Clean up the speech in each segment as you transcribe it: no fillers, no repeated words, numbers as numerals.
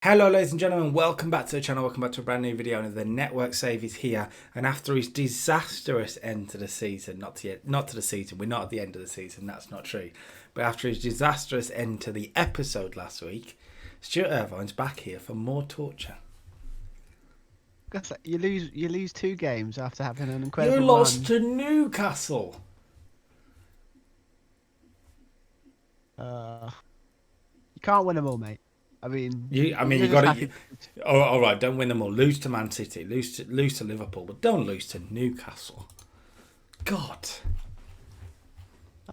Hello ladies and gentlemen, welcome back to the channel, welcome back to a brand new video. And the network save is here, and after his disastrous end to the season, not to the season, we're not at the end of the season, that's not true, but after his disastrous end to the episode last week, Stuart Irvine's back here for more torture. You lose two games after having an incredible You lost run. to Newcastle. You can't win them all, mate. I mean, You got to. Oh, all right, don't win them all. Lose to Man City, lose to Liverpool, but don't lose to Newcastle. God.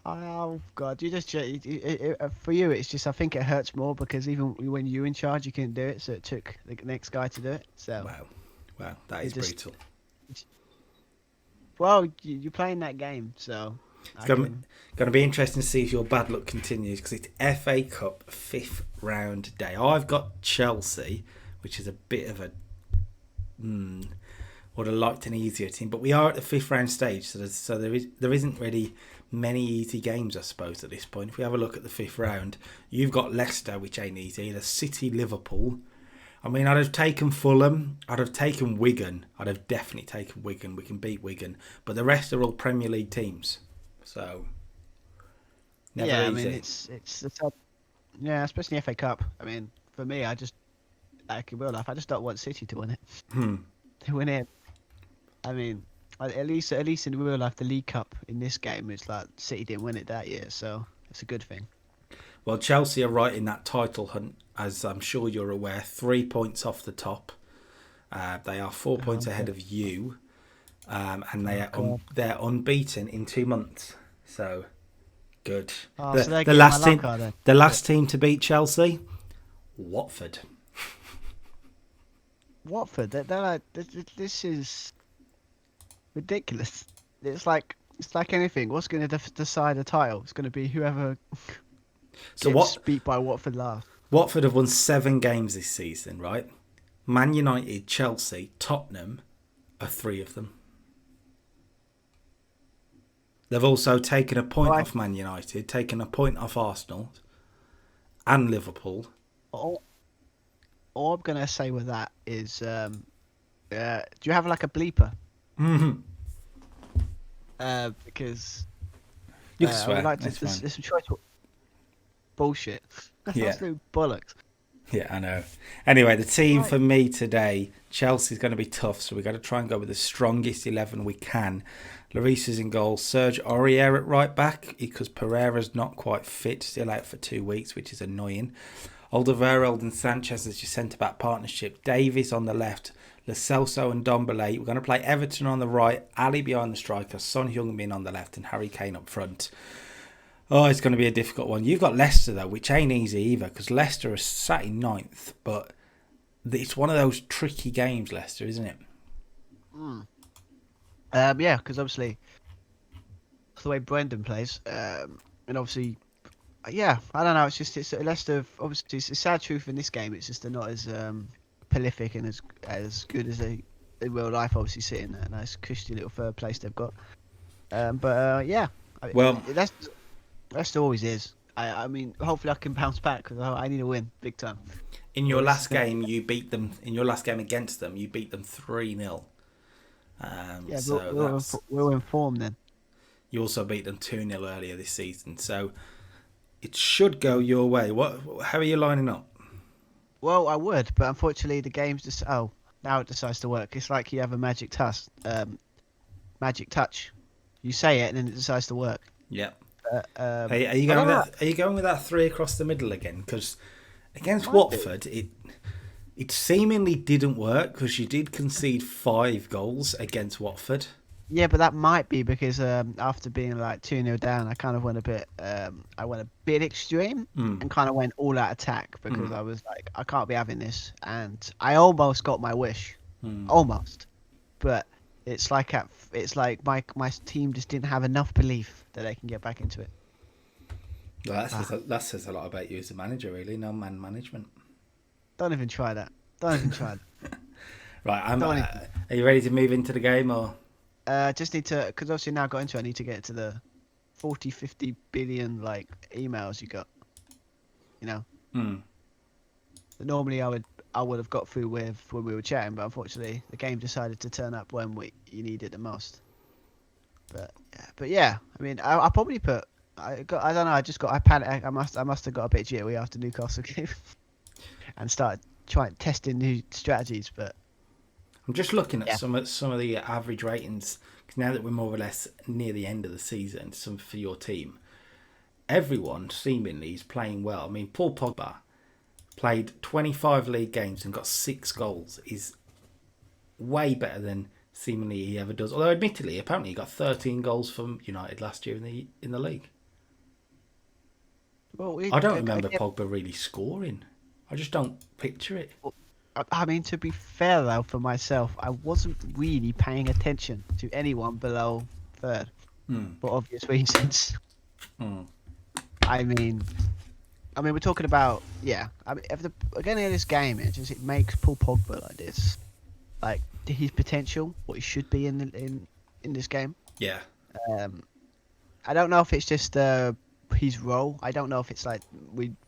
Oh God, for you, it's just I think it hurts more because even when you were in charge, you couldn't do it, so it took the next guy to do it. So wow, that is brutal. Well, you're playing that game, so it's going to be interesting to see if your bad luck continues, because it's FA Cup 5th round day. I've got Chelsea, which is a bit of a would have liked an easier team, but we are at the 5th round stage, so there isn't really many easy games, I suppose, at this point. If we have a look at the 5th round, you've got Leicester, which ain't easy, the City, Liverpool. I mean, I'd have taken Fulham, I'd have taken Wigan, I'd have definitely taken Wigan. We can beat Wigan, but the rest are all Premier League teams. So, never easy. I mean, it's the top. Yeah, especially FA Cup. I mean, for me, I just like in real life, I just don't want City to win it. To win it. I mean, at least in real life, the League Cup in this game, it's like City didn't win it that year, so it's a good thing. Well, Chelsea are right in that title hunt, as I'm sure you're aware. 3 points off the top. They are 4 points ahead of you. And they're unbeaten in 2 months, so good. The last team to beat Chelsea, Watford. Watford, they're like, this is ridiculous. It's like anything. What's going to decide a title? It's going to be whoever gets beat by Watford last. Watford have won 7 games this season, right? Man United, Chelsea, Tottenham are 3 of them. They've also taken a point off Man United, taken a point off Arsenal and Liverpool. All I'm going to say with that is, do you have like a bleeper? Mm-hmm. Because you can swear. There's some choice bullshit. That's absolute bollocks. Yeah, I know. Anyway, the team for me today, Chelsea's going to be tough, so we've got to try and go with the strongest 11 we can. Lloris is in goal. Serge Aurier at right back, because Pereira's not quite fit, still out for 2 weeks, which is annoying. Alderweireld and Sanchez as your centre-back partnership. Davies on the left. Lo Celso and Ndombele. We're going to play Everton on the right, Ali behind the striker, Son Heung-min on the left, and Harry Kane up front. Oh, it's going to be a difficult one. You've got Leicester, though, which ain't easy either, because Leicester are sat in 9th, but it's one of those tricky games, Leicester, isn't it? Yeah, because obviously that's the way Brendan plays, and obviously, yeah, I don't know. It's Leicester. Obviously, it's a sad truth in this game. It's just they're not as prolific and as good as they in real life. Obviously, sitting in a nice cushy little third place they've got. Yeah. Well, Leicester always is. I mean, hopefully I can bounce back because I need a win big time. In your last game, you beat them. In your last game against them, you beat them 3-0. Yeah, we're in form then. You also beat them 2-0 earlier this season, so it should go your way. How are you lining up? Well, I would, but unfortunately the game's just now it decides to work. It's like you have a magic touch. You say it and then it decides to work. Yeah. Are you going with that 3 across the middle again? Because against Watford, it seemingly didn't work, because you did concede 5 goals against Watford. Yeah, but that might be because after being like 2-0 down, I kind of went a bit extreme and kind of went all out attack because I was like, I can't be having this, and I almost got my wish, almost, but it's like my team just didn't have enough belief that they can get back into it. Well, that says a lot about you as a manager, really. No man management. Don't even try that. Right, are you ready to move into the game, or? Just need to, because obviously now I got into it, I need to get to the 40-50 billion like emails you got. You know. Normally I would I would have got through with when we were chatting, but unfortunately the game decided to turn up when you need it the most. But yeah, I mean, I probably put. I don't know. I panicked. I must have got a bit jittery after Newcastle game, and started testing new strategies. But I'm just looking at some of the average ratings, because now that we're more or less near the end of the season, some for your team, everyone seemingly is playing well. I mean, Paul Pogba played 25 league games and got 6 goals. Is way better than seemingly he ever does. Although, admittedly, apparently he got 13 goals from United last year in the league. Well, I don't remember Pogba really scoring. I just don't picture it. I mean, to be fair though, for myself, I wasn't really paying attention to anyone below third for obvious reasons. I mean, we're talking about I mean, again in this game, it makes Paul Pogba like this, like his potential, what he should be in this game. Yeah. I don't know if it's just his role. I don't know if it's like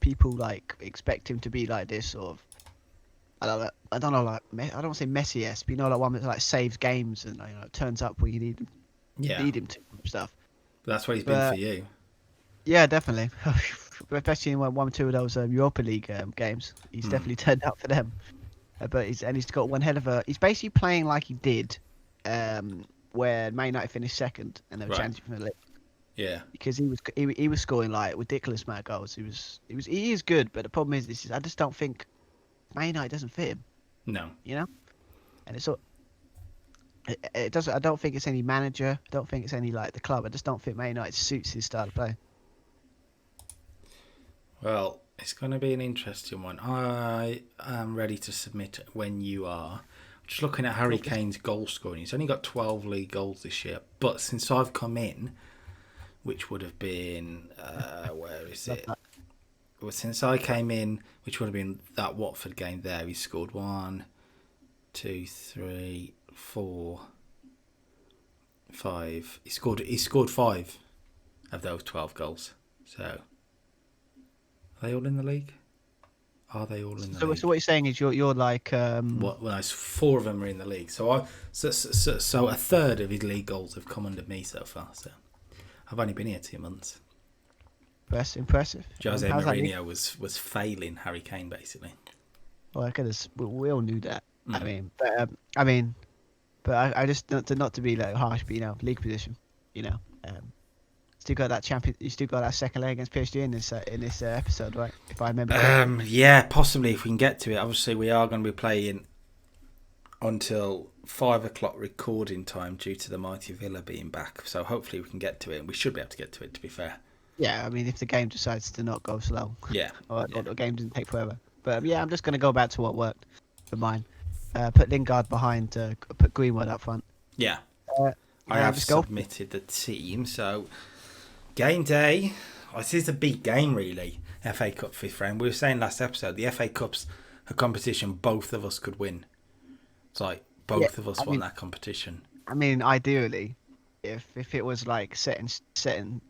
people like expect him to be like this, or I don't know, like I don't want to say Messi-esque, but like one that like saves games and turns up where you need him to stuff. But that's what he's been for you. Yeah, definitely. Especially in one or two of those Europa League games, he's definitely turned up for them. But he's got one hell of a. He's basically playing like he did, where Man United finished second and they were challenging for the league. Yeah. Because he was scoring like ridiculous amount of goals. He is good, but the problem is I just don't think Man United doesn't fit him. No. And it's all. It doesn't. I don't think it's any manager. I don't think it's any like the club. I just don't think Man United suits his style of play. Well, it's going to be an interesting one. I am ready to submit when you are. Just looking at Harry Kane's goal scoring, he's only got 12 league goals this year. But since I've come in, which would have been where is it? Well, since I came in, which would have been that Watford game there, he scored 1, 2, 3, 4, 5. He scored 5 of those 12 goals. So, are they all in the league? Are they all in the league? So what you're saying is you're like Well, 4 of them are in the league. So a third of his league goals have come under me so far. So I've only been here 2 months. That's impressive. Jose Mourinho was failing Harry Kane basically. Well, we all knew that. I mean, but I just not to be like harsh, but league position, still got that you still got that second leg against PSG in this episode, right? If I remember. Yeah, possibly if we can get to it. Obviously, we are going to be playing until 5 o'clock recording time due to the mighty Villa being back. So hopefully we can get to it, and we should be able to get to it. To be fair. Yeah, I mean, if the game decides to not go slow. Yeah. or the game doesn't take forever. But I'm just going to go back to what worked for mine. Put Lingard behind. Put Greenwood up front. Yeah. I have submitted the team. So game day. This is a big game, really. FA Cup 5th round. We were saying last episode the FA Cup's a competition both of us could win. It's like both of us won that competition. I mean, ideally, if it was like set in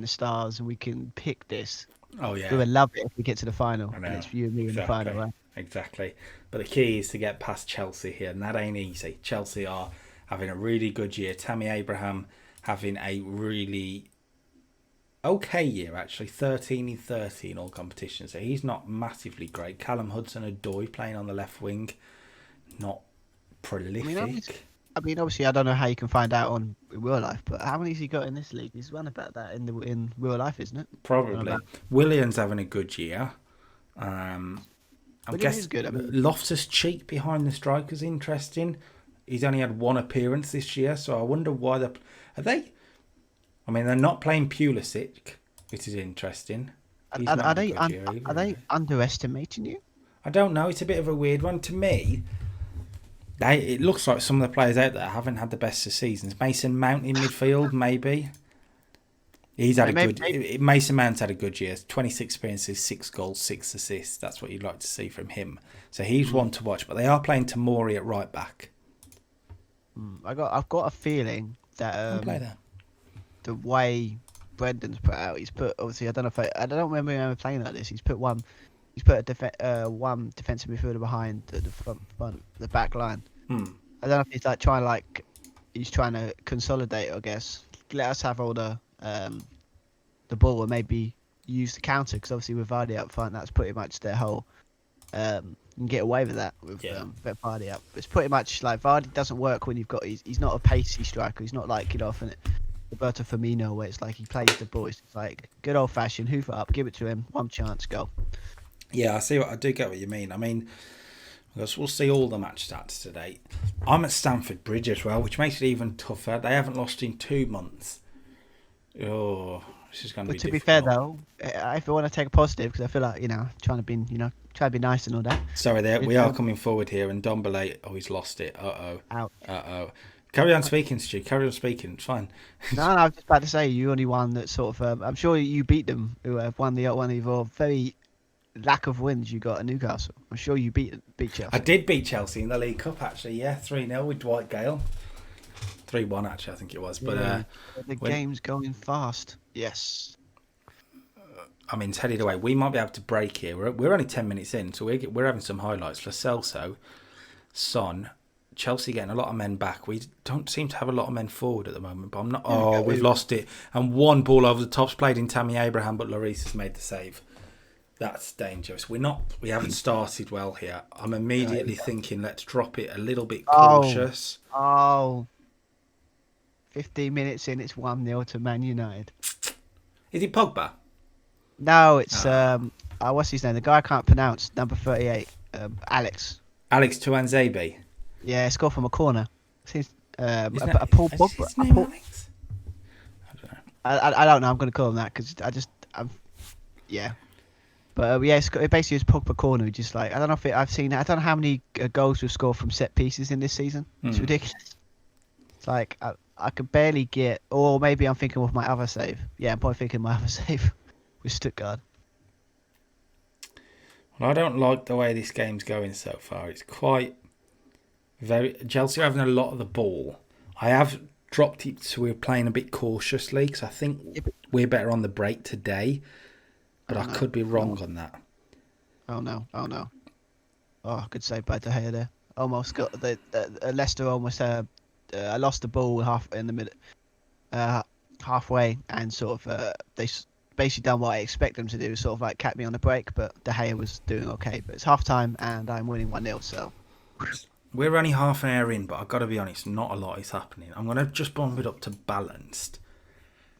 the stars and we can pick this. Oh yeah. We would love it if we get to the final. And it's you and me in the final, right? Exactly. But the key is to get past Chelsea here, and that ain't easy. Chelsea are having a really good year. Tammy Abraham having a really okay year, actually. 13 in 30 in all competitions. So he's not massively great. Callum Hudson-Odoi playing on the left wing. Not prolific. I mean, obviously, I don't know how you can find out in real life, but how many has he got in this league? He's run about that in real life, isn't it? Probably. Willian's having a good year. I'm guessing good. Loftus-Cheek behind the striker's interesting. He's only had 1 appearance this year, so I wonder why they're not playing Pulisic, which is interesting. Are they underestimating you? I don't know. It's a bit of a weird one to me. It looks like some of the players out there haven't had the best of seasons. Mason Mount in midfield, maybe. He's had Mason Mount's had a good year. 26 appearances, 6 goals, 6 assists. That's what you'd like to see from him. So he's one to watch. But they are playing Tomori at right back. I've got a feeling that the way Brendan's put out, he's put obviously I don't remember him ever playing like this. He's put one He's put one defensive midfielder behind the back line. I don't know if he's like he's trying to consolidate. I guess let us have all the ball and maybe use the counter, because obviously with Vardy up front, that's pretty much their whole. You can get away with that with Vardy up. It's pretty much like Vardy doesn't work when you've got. He's not a pacey striker. He's not like Roberto Firmino, where it's like he plays the ball. It's like good old fashioned hoover up, give it to him, one chance, go. Yeah, I do get what you mean. I mean, because we'll see all the match stats today. I'm at Stamford Bridge as well, which makes it even tougher. They haven't lost in 2 months. Oh, this is going to be. To difficult. be fair though, if I want to take a positive, because I feel like trying to be nice and all that. Sorry, we are coming forward here, and Dombele. Oh, he's lost it. Ouch. Carry on speaking, Stu. Carry on speaking. It's fine. No, I was just about to say you only one that sort of. I'm sure you beat them, who have won one of your very lack of wins you got at Newcastle. I'm sure you beat Chelsea. I did beat Chelsea in the League Cup, actually. Yeah, 3-0 with Dwight Gale. 3-1, actually, I think it was. But the game's going fast. Yes. I mean, it's headed away. We might be able to break here. We're only 10 minutes in, so we're having some highlights. Lo Celso, Son, Chelsea getting a lot of men back. We don't seem to have a lot of men forward at the moment, but I'm not. Oh, we've lost it. And one ball over the top's played in Tammy Abraham, but Lloris has made the save. That's dangerous. We haven't started well here. I'm immediately thinking, let's drop it a little bit cautious. 15 minutes in, it's 1-0 to Man United. Is it Pogba? No, it's what's his name? The guy I can't pronounce. Number 38, Alex. Alex Tuanzebe. Yeah, scored from a corner. Seems a Paul Paul Pogba. His name Alex? I don't know. I don't know. I'm going to call him that because yeah. But it basically was Pogba corner. Just like I don't know if I've seen. I don't know how many goals we've scored from set pieces in this season. It's ridiculous. It's like I could barely get. Or maybe I'm thinking of my other save. Yeah, I'm probably thinking my other save with Stuttgart. Well, I don't like the way this game's going so far. It's quite Chelsea are having a lot of the ball. I have dropped it, so we're playing a bit cautiously because I think we're better on the break today. But I could be wrong on that. Oh no! Oh, good save by De Gea there. Almost got the Leicester almost. I lost the ball halfway, and sort of they basically done what I expect them to do, sort of like kept me on the break. But De Gea was doing okay. But it's half time, and I'm winning 1-0. So we're only half an hour in, but I've got to be honest, not a lot is happening. I'm going to just bump it up to balanced.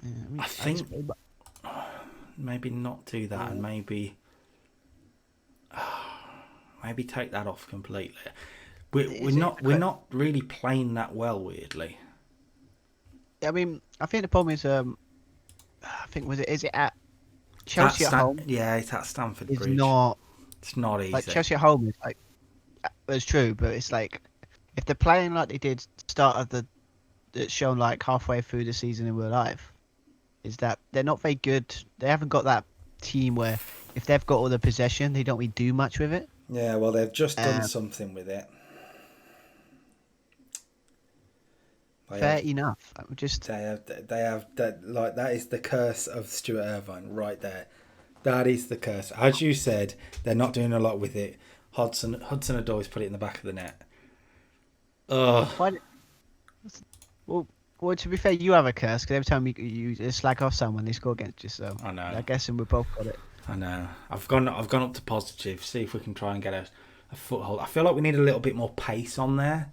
Yeah, I think. Maybe not do that, and maybe take that off completely. We're not really playing that well, weirdly. I mean, I think the problem is I think is it at Chelsea at home? Yeah, it's at Stamford Bridge. It's not easy. Like Chelsea at home is like it's true, but it's like if they're playing like they did start of it's shown like halfway through the season in real life. Is that they're not very good. They haven't got that team where if they've got all the possession, they don't really do much with it. Yeah, well, they've just done something with it. Fair enough. They have that is the curse of Stuart Irvine right there. That is the curse. As you said, they're not doing a lot with it. Hudson-Odoi put it in the back of the net. Ugh. Well, to be fair, you have a curse because every time you slag off someone, they score against you. So I know. I guess we both got it. I know. I've gone up to positive. See if we can try and get a foothold. I feel like we need a little bit more pace on there.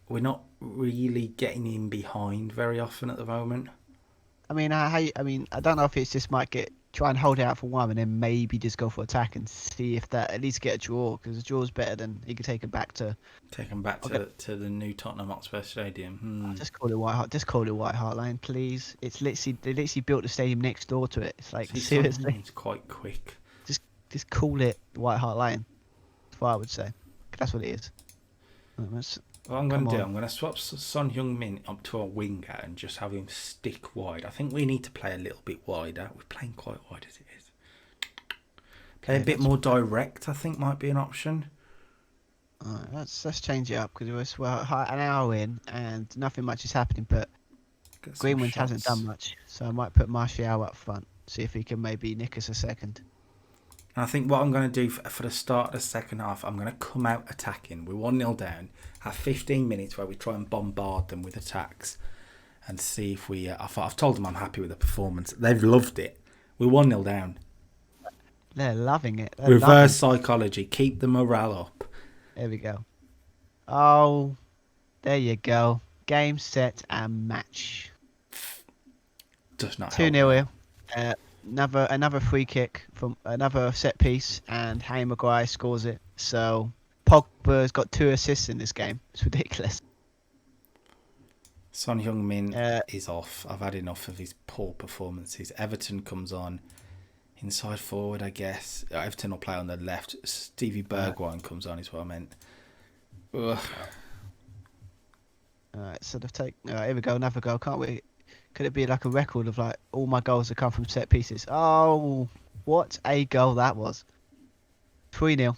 We're not really getting in behind very often at the moment. I mean, I don't know if it's just try and hold it out for one, and then maybe just go for attack and see if that at least get a draw, because a draw is better than you can take them back to the new Tottenham Hotspur Stadium. Just call it White Hart Lane, please. It's they literally built the stadium next door to it. It's like seriously, it's quite quick. Just call it White Hart Lane. That's what I would say. That's what it is. What I'm going to do, I'm going to swap Son Heung-min up to a winger and just have him stick wide. I think we need to play a little bit wider. We're playing quite wide as it is. Play a bit more direct, I think, might be an option. Alright, let's change it up because we're an hour in and nothing much is happening. But Greenwood hasn't done much, so I might put Martial up front. See if he can maybe nick us a second. And I think what I'm going to do for the start of the second half, I'm going to come out attacking. We're 1-0 down. Have 15 minutes where we try and bombard them with attacks and see if we... I've told them I'm happy with the performance. They've loved it. We're 1-0 down. They're loving it. Reverse psychology. Keep the morale up. There we go. Oh, there you go. Game, set, and match. Does not 2-0 here. Another free kick from another set piece, and Harry Maguire scores it. So Pogba's got 2 assists in this game. It's ridiculous. Son Heung-min is off. I've had enough of his poor performances. Everton comes on. Inside forward, I guess. Everton will play on the left. Stevie Bergwijn comes on is what I meant. Ugh. Alright, so they've taken... Alright, here we go. Another goal. Can't we... Could it be like a record of like all my goals that come from set pieces? Oh, what a goal that was. 3-0.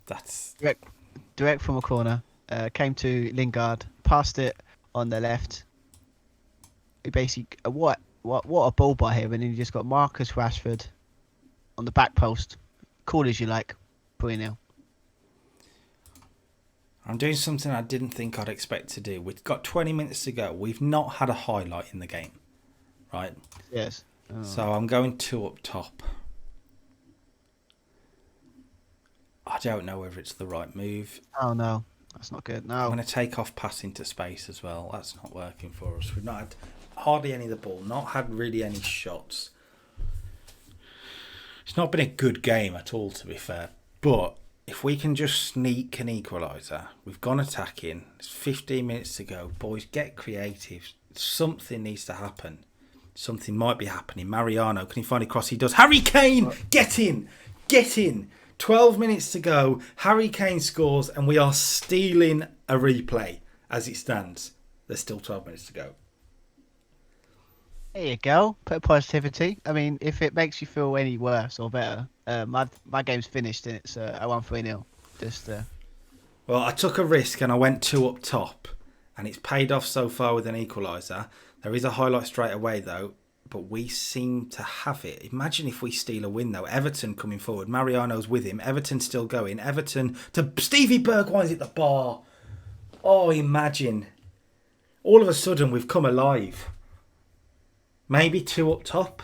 That's... Direct from a corner. Came to Lingard. Passed it on the left. He basically... What a ball by him. And then you just got Marcus Rashford on the back post. Cool as you like. 3-0. I'm doing something I didn't think I'd expect to do. We've got 20 minutes to go. We've not had a highlight in the game, right? Yes. Oh. So I'm going 2 up top. I don't know whether it's the right move. Oh, no. That's not good. No. I'm going to take off passing to space as well. That's not working for us. We've not had hardly any of the ball. Not had really any shots. It's not been a good game at all, to be fair. But... if we can just sneak an equaliser, we've gone attacking. There's 15 minutes to go. Boys, get creative. Something needs to happen. Something might be happening. Mariano, can he finally cross? He does. Harry Kane, get in. Get in. 12 minutes to go. Harry Kane scores and we are stealing a replay as it stands. There's still 12 minutes to go. There you go. Put positivity. I mean, if it makes you feel any worse or better, my game's finished and it's I won 3-0. Just Well, I took a risk and I went 2 up top, and it's paid off so far with an equaliser. There is a highlight straight away though, but we seem to have it. Imagine if we steal a win though. Everton coming forward. Mariano's with him. Everton still going. Everton to Stevie Bergwijn's at the bar. Oh, imagine. All of a sudden we've come alive. Maybe 2 up top.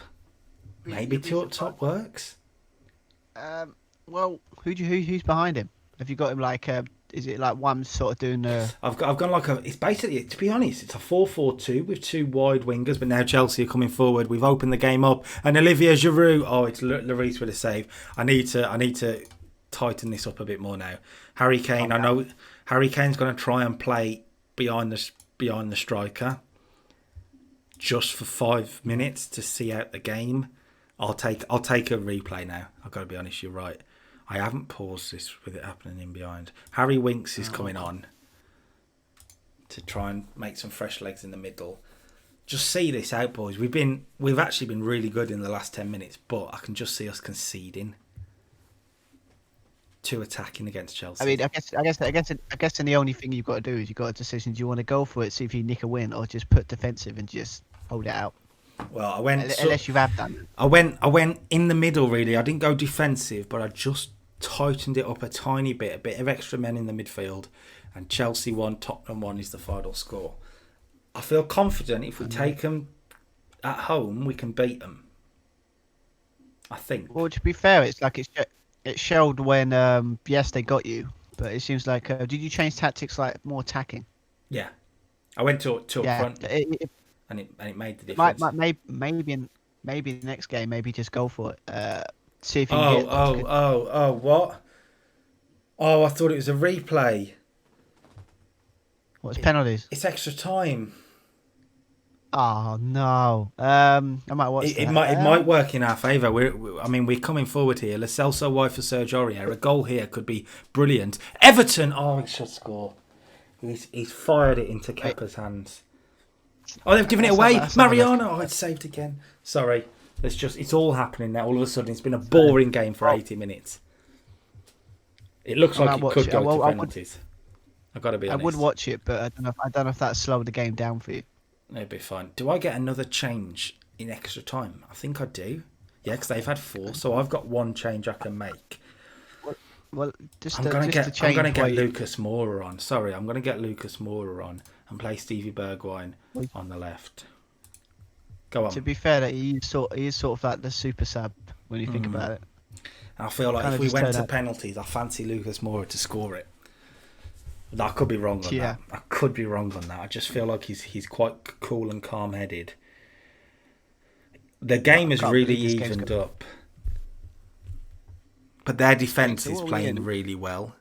Maybe 2 up top works. Well, who's behind him? Have you got him like? Is it like one sort of doing? I've gone like a. It's basically, to be honest, it's a 4-4-2 with 2 wide wingers. But now Chelsea are coming forward. We've opened the game up, and Olivier Giroud. Oh, it's Lloris with a save. I need to tighten this up a bit more now. Harry Kane. I know Harry Kane's going to try and play behind the striker. Just for 5 minutes to see out the game. I'll take a replay now. I've got to be honest, you're right. I haven't paused this with it happening in behind. Harry Winks is coming on to try and make some fresh legs in the middle. Just see this out, boys. We've actually been really good in the last 10 minutes, but I can just see us conceding. 2 attacking against Chelsea. I mean, I guess the only thing you've got to do is you've got a decision. Do you want to go for it, see if you nick a win, or just put defensive and just hold it out? Well, I went unless you have done. I went in the middle really. I didn't go defensive, but I just tightened it up a tiny bit, a bit of extra men in the midfield, and Chelsea 1, Tottenham 1 is the final score. I feel confident if we take them at home, we can beat them. I think. Well, to be fair, it's like it showed when yes they got you, but it seems like did you change tactics like more attacking? Yeah, I went to up front. And it made the difference. Maybe the next game, maybe just go for it. See if you can get... what? Oh, I thought it was a replay. What's penalties? It's extra time. Oh no. I might watch it. It might work in our favour. We're coming forward here. Lo Celso wide for Serge Aurier. A goal here could be brilliant. Everton. Oh, he should score. He's fired it into Kepa's hands. Oh, they've given it away. Mariano. Oh, it's saved again. Sorry. It's all happening now. All of a sudden, it's been a boring game for 80 minutes. It looks like it could go to penalties. I've got to be honest. I would watch it, but I don't know if that slowed the game down for you. It'd be fine. Do I get another change in extra time? I think I do. Yeah, because they've had 4, so I've got 1 change I can make. Well, just I'm to, gonna just to get change Lucas Moura on. Sorry, I'm gonna get Lucas Moura on and play Stevie Bergwijn on the left. Go on. To be fair, that he is sort of like the super sub when you think about it. I feel like Kind if of we just went turn to out. penalties, I fancy Lucas Moura to score it. I could be wrong on Yeah. that. I could be wrong on that. I just feel like he's quite cool and calm-headed. The game has can't really believe this game's evened up. But their defence So is what are we playing in? really well.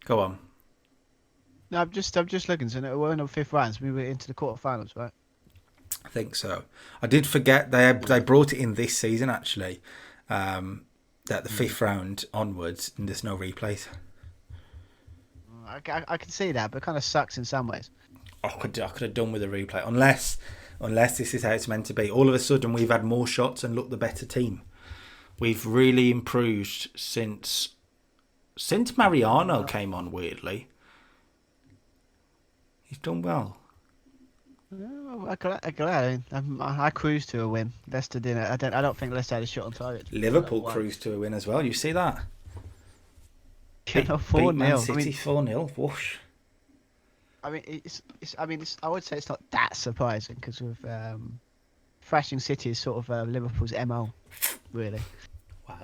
Go on. No, I'm just looking. So we're in the 5th round. So we were into the quarterfinals, right? I think so. I did forget they brought it in this season, actually. That the 5th round onwards, and there's no replays. I can see that, but it kind of sucks in some ways. I could have done with a replay. Unless this is how it's meant to be. All of a sudden, we've had more shots and looked the better team. We've really improved since Mariano came on, weirdly. He's done well. Oh, I cruise to a win. Leicester didn't. I don't think Leicester had a shot on target. Liverpool cruised to a win as well. You see that? Beat 4-0. Man City 4-0. Whoosh. I mean, I would say it's not that surprising because with thrashing City is sort of Liverpool's MO, really. Wow,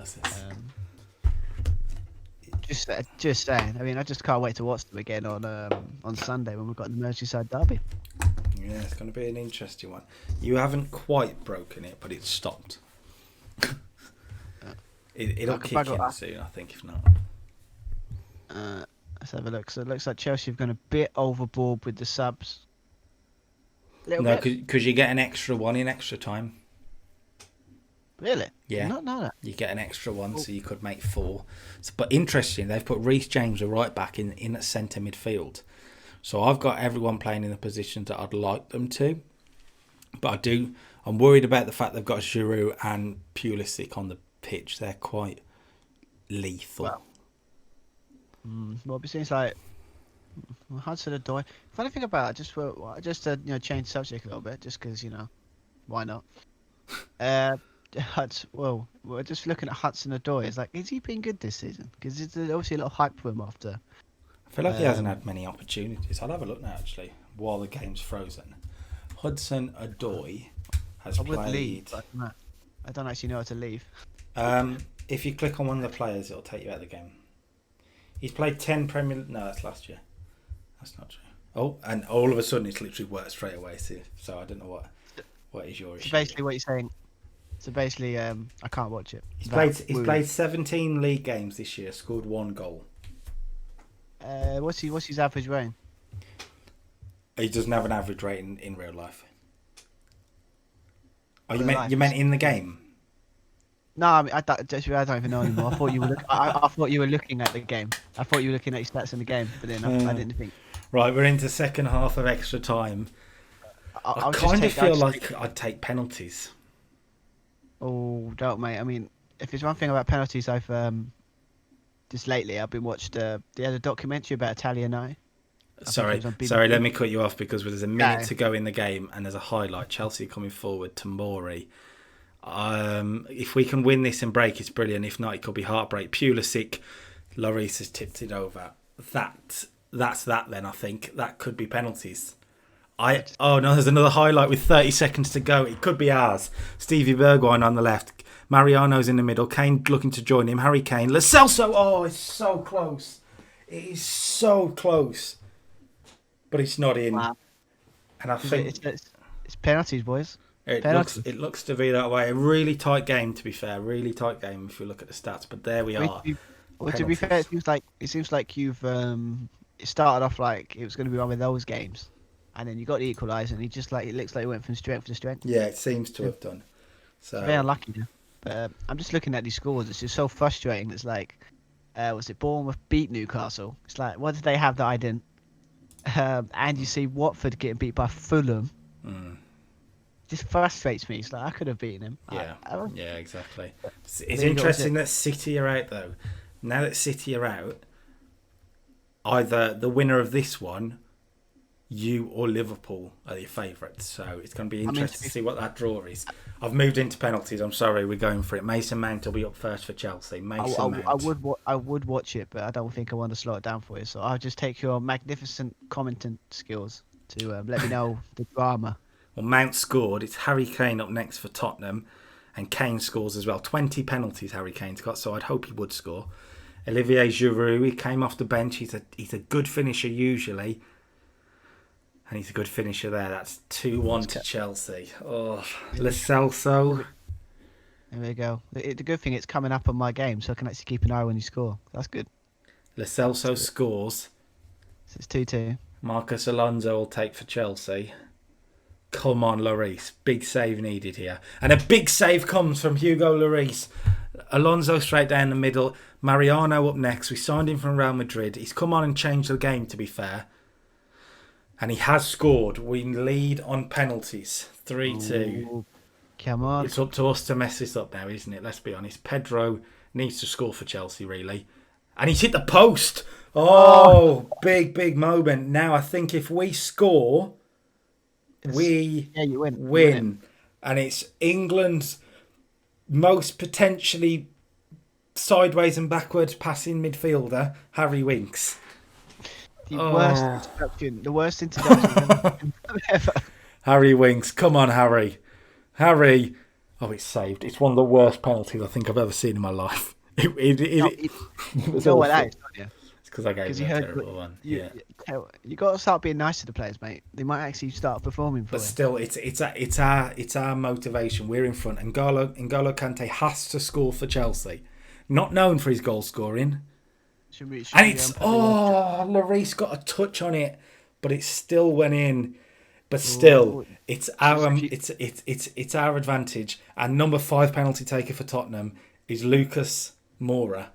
Just saying. I mean, I just can't wait to watch them again on Sunday when we've got the Merseyside derby. Yeah, it's going to be an interesting one. You haven't quite broken it, but it's stopped. It'll kick in soon, I think, if not. Let's have a look. So it looks like Chelsea have gone a bit overboard with the subs. No, because you get an extra one in extra time. Really? Yeah. I did not know that. You get an extra one, so you could make 4. But interesting, they've put Reece James, a right back, in at centre midfield. So I've got everyone playing in the positions that I'd like them to. But I'm worried about the fact they've got Giroud and Pulisic on the pitch. They're quite lethal. Well, it seems like Hudson Odoi. Funny thing about it, just to change the subject a little bit, just because why not? We're just looking at Hudson Odoi. It's like, has he been good this season? Because there's obviously a lot of hype for him after. I feel like he hasn't had many opportunities. I'll have a look now, actually, while the game's frozen. Hudson Odoi has I would played. leave, but I don't actually know how to leave. If you click on one of the players, it'll take you out of the game. He's played 10 Premier. No, that's last year. That's not true. Oh, and all of a sudden it's literally worked straight away. So I don't know what is your issue. So basically, what you're saying. So basically, I can't watch it. He's played 17 league games this year. Scored 1 goal. What's his average rating? He doesn't have an average rating in real life. Oh, you Life. meant in the game? No, I mean, I don't even know anymore. I thought you were. I thought you were looking at the game. I thought you were looking at your stats in the game, but then I didn't think. Right, we're into second half of extra time. I kind of feel like I'd take penalties. Oh, don't, mate. I mean, if there's one thing about penalties, I've just lately I've been watched. They had a documentary about Italiano. Sorry, let me cut you off because there's a minute to go in the game and there's a highlight. Chelsea coming forward to Mori. If we can win this and break, it's brilliant. If not, it could be heartbreak. Pulisic, Lloris has tipped it over. That's that then, I think. That could be penalties. Oh no, there's another highlight with 30 seconds to go. It could be ours. Stevie Bergwijn on the left. Mariano's in the middle. Kane looking to join him. Harry Kane. Lo Celso. Oh, it's so close. It is so close. But it's not in. Wow. And I think it's penalties, boys. It looks to be that way. A really tight game, to be fair. Really tight game if you look at the stats. But there we are. Well, to be fair, it seems like you've it started off like it was going to be one of those games, and then you got the equaliser, and it looks like it went from strength to strength. Yeah, it seems to have done. So very unlucky. But I'm just looking at these scores. It's just so frustrating. It's like, was it Bournemouth beat Newcastle? It's like, what did they have that I didn't? And you see Watford getting beat by Fulham. Just frustrates me. It's like I could have beaten him. Yeah, yeah, exactly. It's interesting that City are out though. Now that City are out, either the winner of this one you or Liverpool are your favourites. So it's going to be I mean, interesting to see what that draw is. I've moved into penalties. I'm sorry, we're going for it. Mason Mount will be up first for Chelsea. Mason Mount. I would watch it, but I don't think I want to slow it down for you. So I'll just take your magnificent commenting skills to let me know the drama. Well, Mount scored. It's Harry Kane up next for Tottenham. And Kane scores as well. 20 penalties Harry Kane's got, so I'd hope he would score. Olivier Giroud, he came off the bench. He's a good finisher usually. And he's a good finisher there. That's 2-1 to Chelsea. Oh, Lo Celso. There we go. The good thing, it's coming up on my game, so I can actually keep an eye when you score. That's good. Lo Celso scores. So it's 2-2. Marcus Alonso will take for Chelsea. Come on, Lloris. Big save needed here. And a big save comes from Hugo Lloris. Alonso straight down the middle. Mariano up next. We signed him from Real Madrid. He's come on and changed the game, to be fair. And he has scored. We lead on penalties. 3-2. Come on. It's up to us to mess this up now, isn't it? Let's be honest. Pedro needs to score for Chelsea, really. And he's hit the post. Oh, big moment. Now, I think if we score, you win. And it's England's most potentially sideways and backwards passing midfielder, Harry Winks. The worst introduction ever. Harry Winks. Come on, Harry. Harry. Oh, it's saved. It's one of the worst penalties I think I've ever seen in my life. It was awful. That is, don't you? It's because I gave you a terrible one. You got to start being nice to the players, mate. They might actually start performing for you. But still, it's our motivation. We're in front. N'Golo Kante has to score for Chelsea. Not known for his goal scoring. Lloris got a touch on it, but it still went in. But still, it's our advantage. And number 5 penalty taker for Tottenham is Lucas Moura.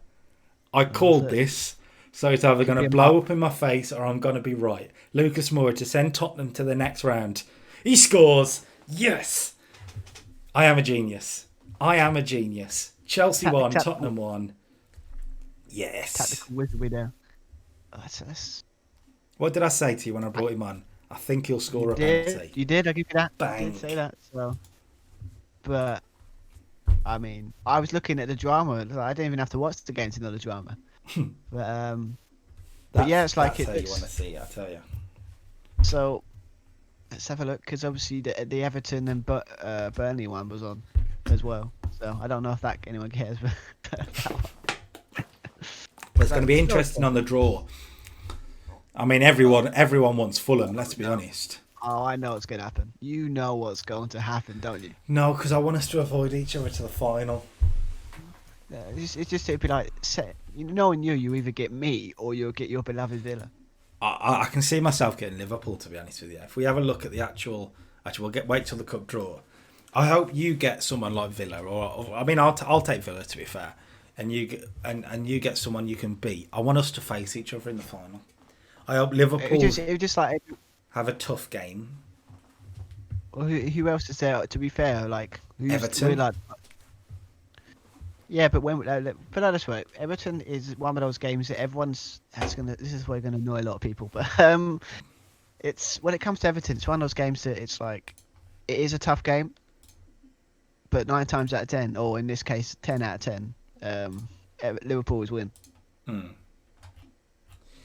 I called this, so it's either going to blow up in my face or I'm going to be right. Lucas Moura to send Tottenham to the next round. He scores. Yes. I am a genius. Chelsea won, Tottenham won. Yes. Tactical wizardry there. What did I say to you when I brought him on? I think he'll score a penalty. You did. I give you that. Bang. I did say that. So, but I mean, I was looking at the drama. I didn't even have to watch the game to know the drama. But yeah, it's like that's how you want to see it, I tell you. So let's have a look, because obviously the Everton and Burnley one was on as well. So I don't know if anyone cares, but it's going to be interesting on the draw. I mean, everyone wants Fulham. Let's be honest. Oh, I know what's going to happen. You know what's going to happen, don't you? No, because I want us to avoid each other to the final. It's just it'd be like, knowing you either get me or you'll get your beloved Villa. I can see myself getting Liverpool, to be honest with you. If we have a look at the actual, we'll wait till the cup draw. I hope you get someone like Villa, or I mean, I'll take Villa, to be fair, and you get someone you can beat. I want us to face each other in the final. I hope Liverpool just like have a tough game. Well, who else is there? To be fair, like Everton. Yeah, but put it this way, Everton is one of those games that this is where going to annoy a lot of people, but it's when it comes to Everton, it's one of those games that it's like it is a tough game, but 9 times out of 10, or in this case 10 out of 10, Liverpool always win.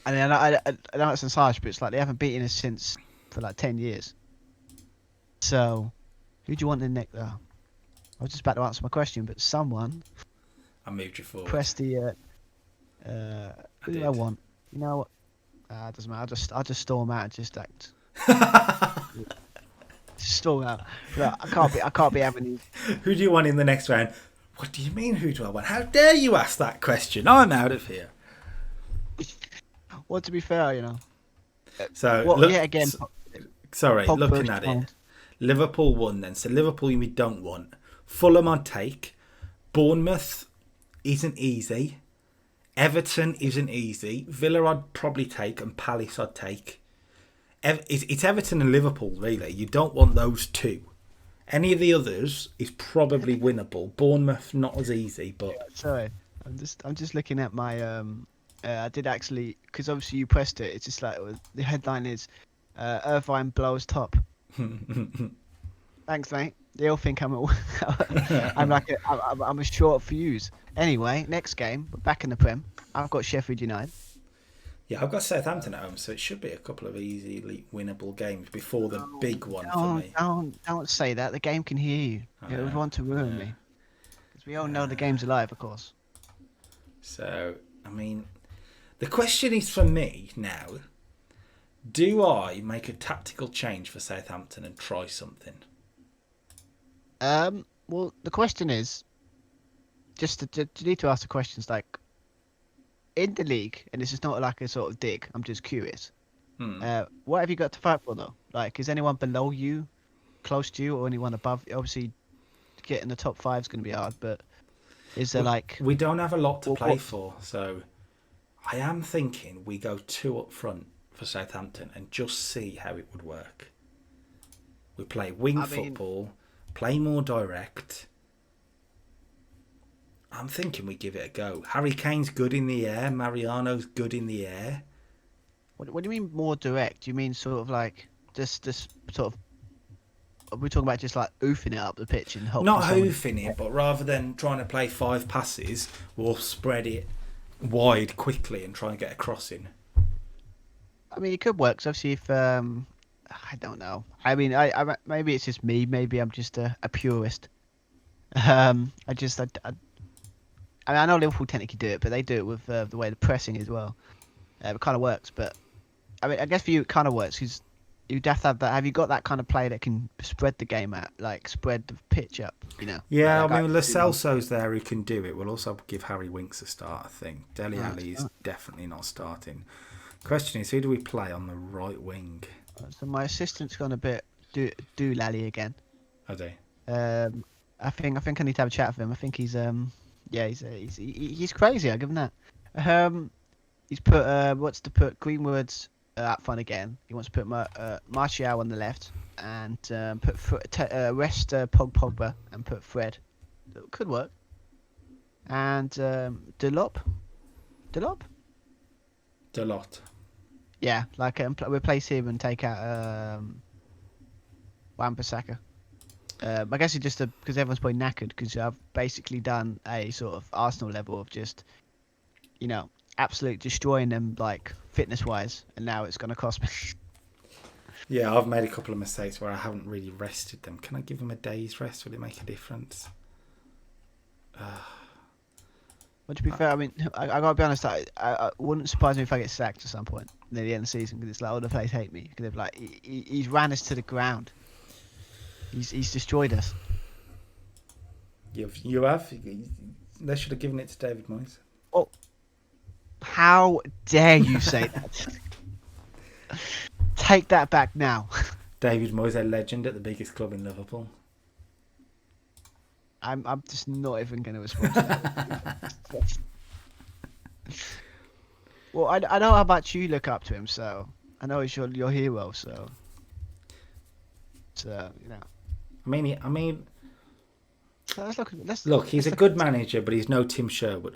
And I know it's harsh, but it's like they haven't beaten us for like 10 years. So, who do you want in the next? I was just about to answer my question, but someone. I moved you forward. Press the. Who do I want? You know what? It doesn't matter. I'll just storm out and just act. Storm out. Look, I can't be having these. Who do you want in the next round? What do you mean? Who do I want? How dare you ask that question? I'm out of here. Well, to be fair, you know. So looking at it, Liverpool won then. So Liverpool we don't want. Fulham I'd take. Bournemouth isn't easy. Everton isn't easy. Villa I'd probably take, and Palace I'd take. It's Everton and Liverpool really. You don't want those two. Any of the others is probably winnable. Bournemouth not as easy, but sorry, I'm just looking at my I did actually, because obviously you pressed it. It's just like the headline is Irvine blows top. Thanks, mate. They all think I'm I'm a short fuse. Anyway, next game, we're back in the Prem. I've got Sheffield United. Yeah, I've got Southampton at home, so it should be a couple of easily winnable games before the big one for me. Don't say that. The game can hear you. It would want to ruin me. Because we all know the game's alive, of course. So, I mean, the question is for me now, do I make a tactical change for Southampton and try something? Well, the question is, just to need to ask the questions like, in the league, and this is not like a sort of dig, I'm just curious. What have you got to fight for though? Like, is anyone below you, close to you, or anyone above? Obviously, getting the top 5 is going to be hard, but is there we don't have a lot to play for, so I am thinking we go 2 up front for Southampton and just see how it would work. We play football, play more direct. I'm thinking we give it a go. Harry Kane's good in the air. Mariano's good in the air. What do you mean more direct? Do you mean sort of like just sort of? Are we talking about just like oofing it up the pitch and hope? Not hoofing it, but rather than trying to play 5 passes, we'll spread it wide quickly and try and get a crossing. I mean, it could work. Cause obviously, if I don't know. I mean, I maybe it's just me. Maybe I'm just a purist. I mean, I know Liverpool technically do it, but they do it with the way the pressing as well. It kind of works, but I mean, I guess for you it kind of works because you'd have to have that. Have you got that kind of player that can spread the game out, like spread the pitch up? You know. Yeah, I mean, Lo Celso's there who can do it. We'll also give Harry Winks a start. I think Dele Alli is definitely not starting. Question is, who do we play on the right wing? So my assistant's gone a bit do Lally again. Are they? I think I need to have a chat with him. I think he's he's crazy. I'll give him that. He's put Greenwood's up front again. He wants to put Martial on the left and rest Pogba and put Fred. That could work. And Delop. Yeah, like replace him and take out Wan-Bissaka. I guess it's just because everyone's probably knackered because I've basically done a sort of Arsenal level of just, absolute destroying them like fitness wise, and now it's going to cost me. Yeah, I've made a couple of mistakes where I haven't really rested them. Can I give them a day's rest? Will it make a difference? But to be fair, I mean, I gotta be honest. I wouldn't surprise me if I get sacked at some point near the end of the season because it's like, the players hate me because they're like, he's ran us to the ground. He's destroyed us. You have. They should have given it to David Moyes. Oh, how dare you say that? Take that back now. David Moyes, a legend at the biggest club in Liverpool. I'm just not even going to respond to that. Well, I know how much you look up to him, so I know he's your hero. So I mean. Let's look. He's a good manager, but he's no Tim Sherwood.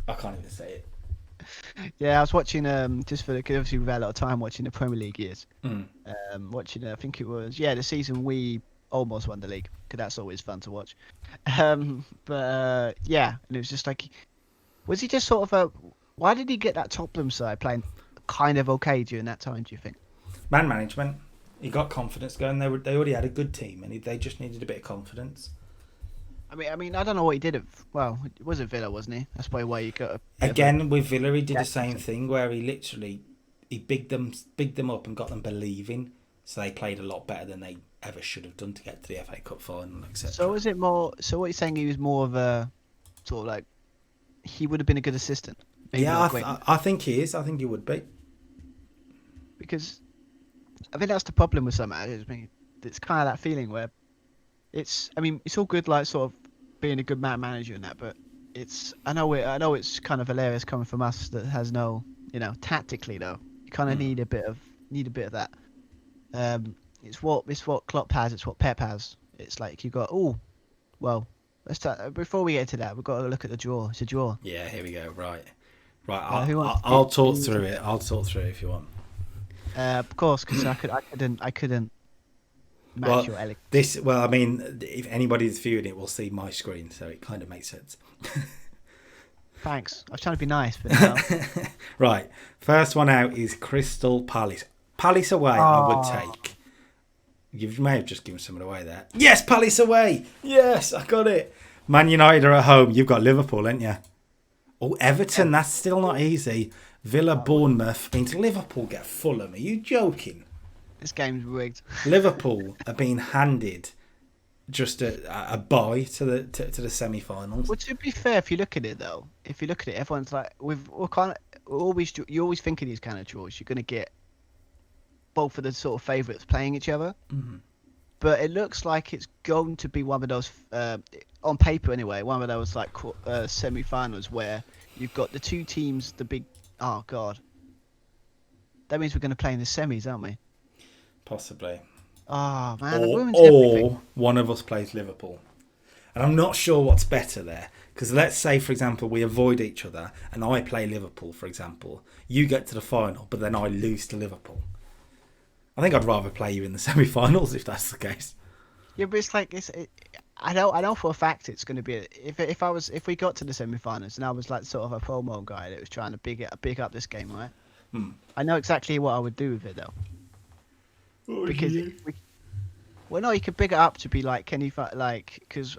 I can't even say it. Yeah, I was watching just for because obviously we've had a lot of time watching the Premier League years. Watching I think it was the season we almost won the league because that's always fun to watch. And it was just like, was he just sort of why did he get that Tottenham side playing kind of okay during that time? Do you think? Man management. He got confidence going. They already had a good team, and they just needed a bit of confidence. I mean, I don't know what he did. It was at Villa, wasn't he? That's probably why you got. Again, with Villa, he did the same thing where he literally bigged them up and got them believing. So they played a lot better than they ever should have done to get to the FA Cup final, etc. So is it more? So what you're saying? He was more of a sort of like he would have been a good assistant. I think he is. I think he would be. Because I think that's the problem with some managers. I mean, it's kind of that feeling where it's all good, like sort of being a good manager and that, but I know it's kind of hilarious coming from us that has no, tactically though, you kind of need a bit of that. It's what Klopp has, it's what Pep has. It's like you got let's start before we get to that. We've got to look at the draw. It's a draw. Yeah, here we go. Right. I'll talk through it. I'll talk through it if you want. Of course, because I couldn't match your elegance. I mean, if anybody's viewing it, will see my screen, so it kind of makes sense. Thanks. I was trying to be nice, but no. Right, first one out is Crystal Palace. Palace away, I would take. You may have just given someone away there. Yes, Palace away. Yes, I got it. Man United are at home. You've got Liverpool, ain't you? Oh, Everton. That's still not easy. Villa, Bournemouth. Means Liverpool get Fulham. Are you joking? This game's rigged. Liverpool are being handed just a bye to the semi-finals. Well, to be fair, if you look at it though, everyone's like you always think of these kind of draws. You're gonna get both of the sort of favourites playing each other. Mm-hmm. But it looks like it's going to be one of those, on paper anyway, one of those like semi-finals where you've got the two teams, oh god, that means we're going to play in the semis, aren't we? Possibly. Oh man, the women's or everything. One of us plays Liverpool, and I'm not sure what's better there. Because let's say, for example, we avoid each other, and I play Liverpool, for example. You get to the final, but then I lose to Liverpool. I think I'd rather play you in the semi-finals if that's the case. Yeah, but it's like I know for a fact it's going to be if we got to the semi-finals and I was like sort of a promo guy that was trying to big up this game, right? I know exactly what I would do with it though. Because well, no, you could big it up to be like, because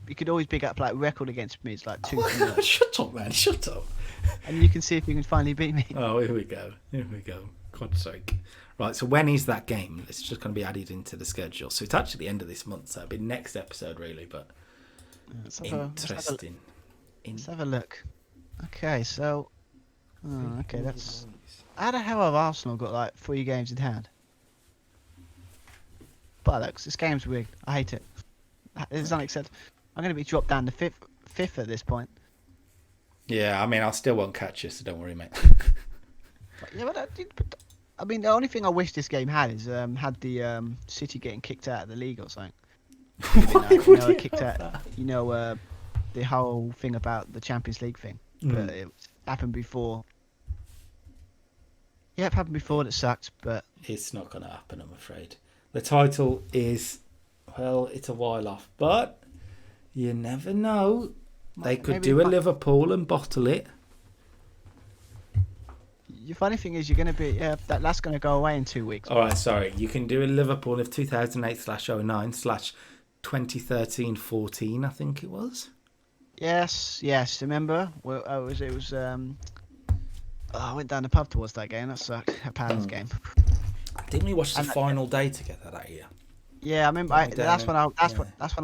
you could always big up like record against me. It's like 2-0. Shut up, man! Shut up. And you can see if you can finally beat me. Oh, here we go. God's sake. Right, so when is that game? It's just going to be added into the schedule. So it's actually the end of this month, so it'll be next episode, really, but interesting. Let's have a look. Okay, so... okay, that's... How the hell have Arsenal got, like, 3 games in hand? Bollocks, this game's rigged. I hate it. It's unacceptable. I'm going to be dropped down to fifth at this point. Yeah, I mean, I still won't catch you, so don't worry, mate. Yeah, but I mean, the only thing I wish this game had is had the City getting kicked out of the league or something. Kicked out. The whole thing about the Champions League thing, but it happened before. Yeah, it happened before. That sucked, but it's not going to happen, I'm afraid. The title is, well, it's a while off, but you never know. They could do a Liverpool and bottle it. The funny thing is, you're going to be that's going to go away in 2 weeks. All right, sorry. You can do a Liverpool of 2008/09/2013-14, I think it was. Yes. Remember? Well, I went down the pub towards that game. That sucked. A Palace game. Didn't we watch the final day together that year? Yeah, I remember. That's when I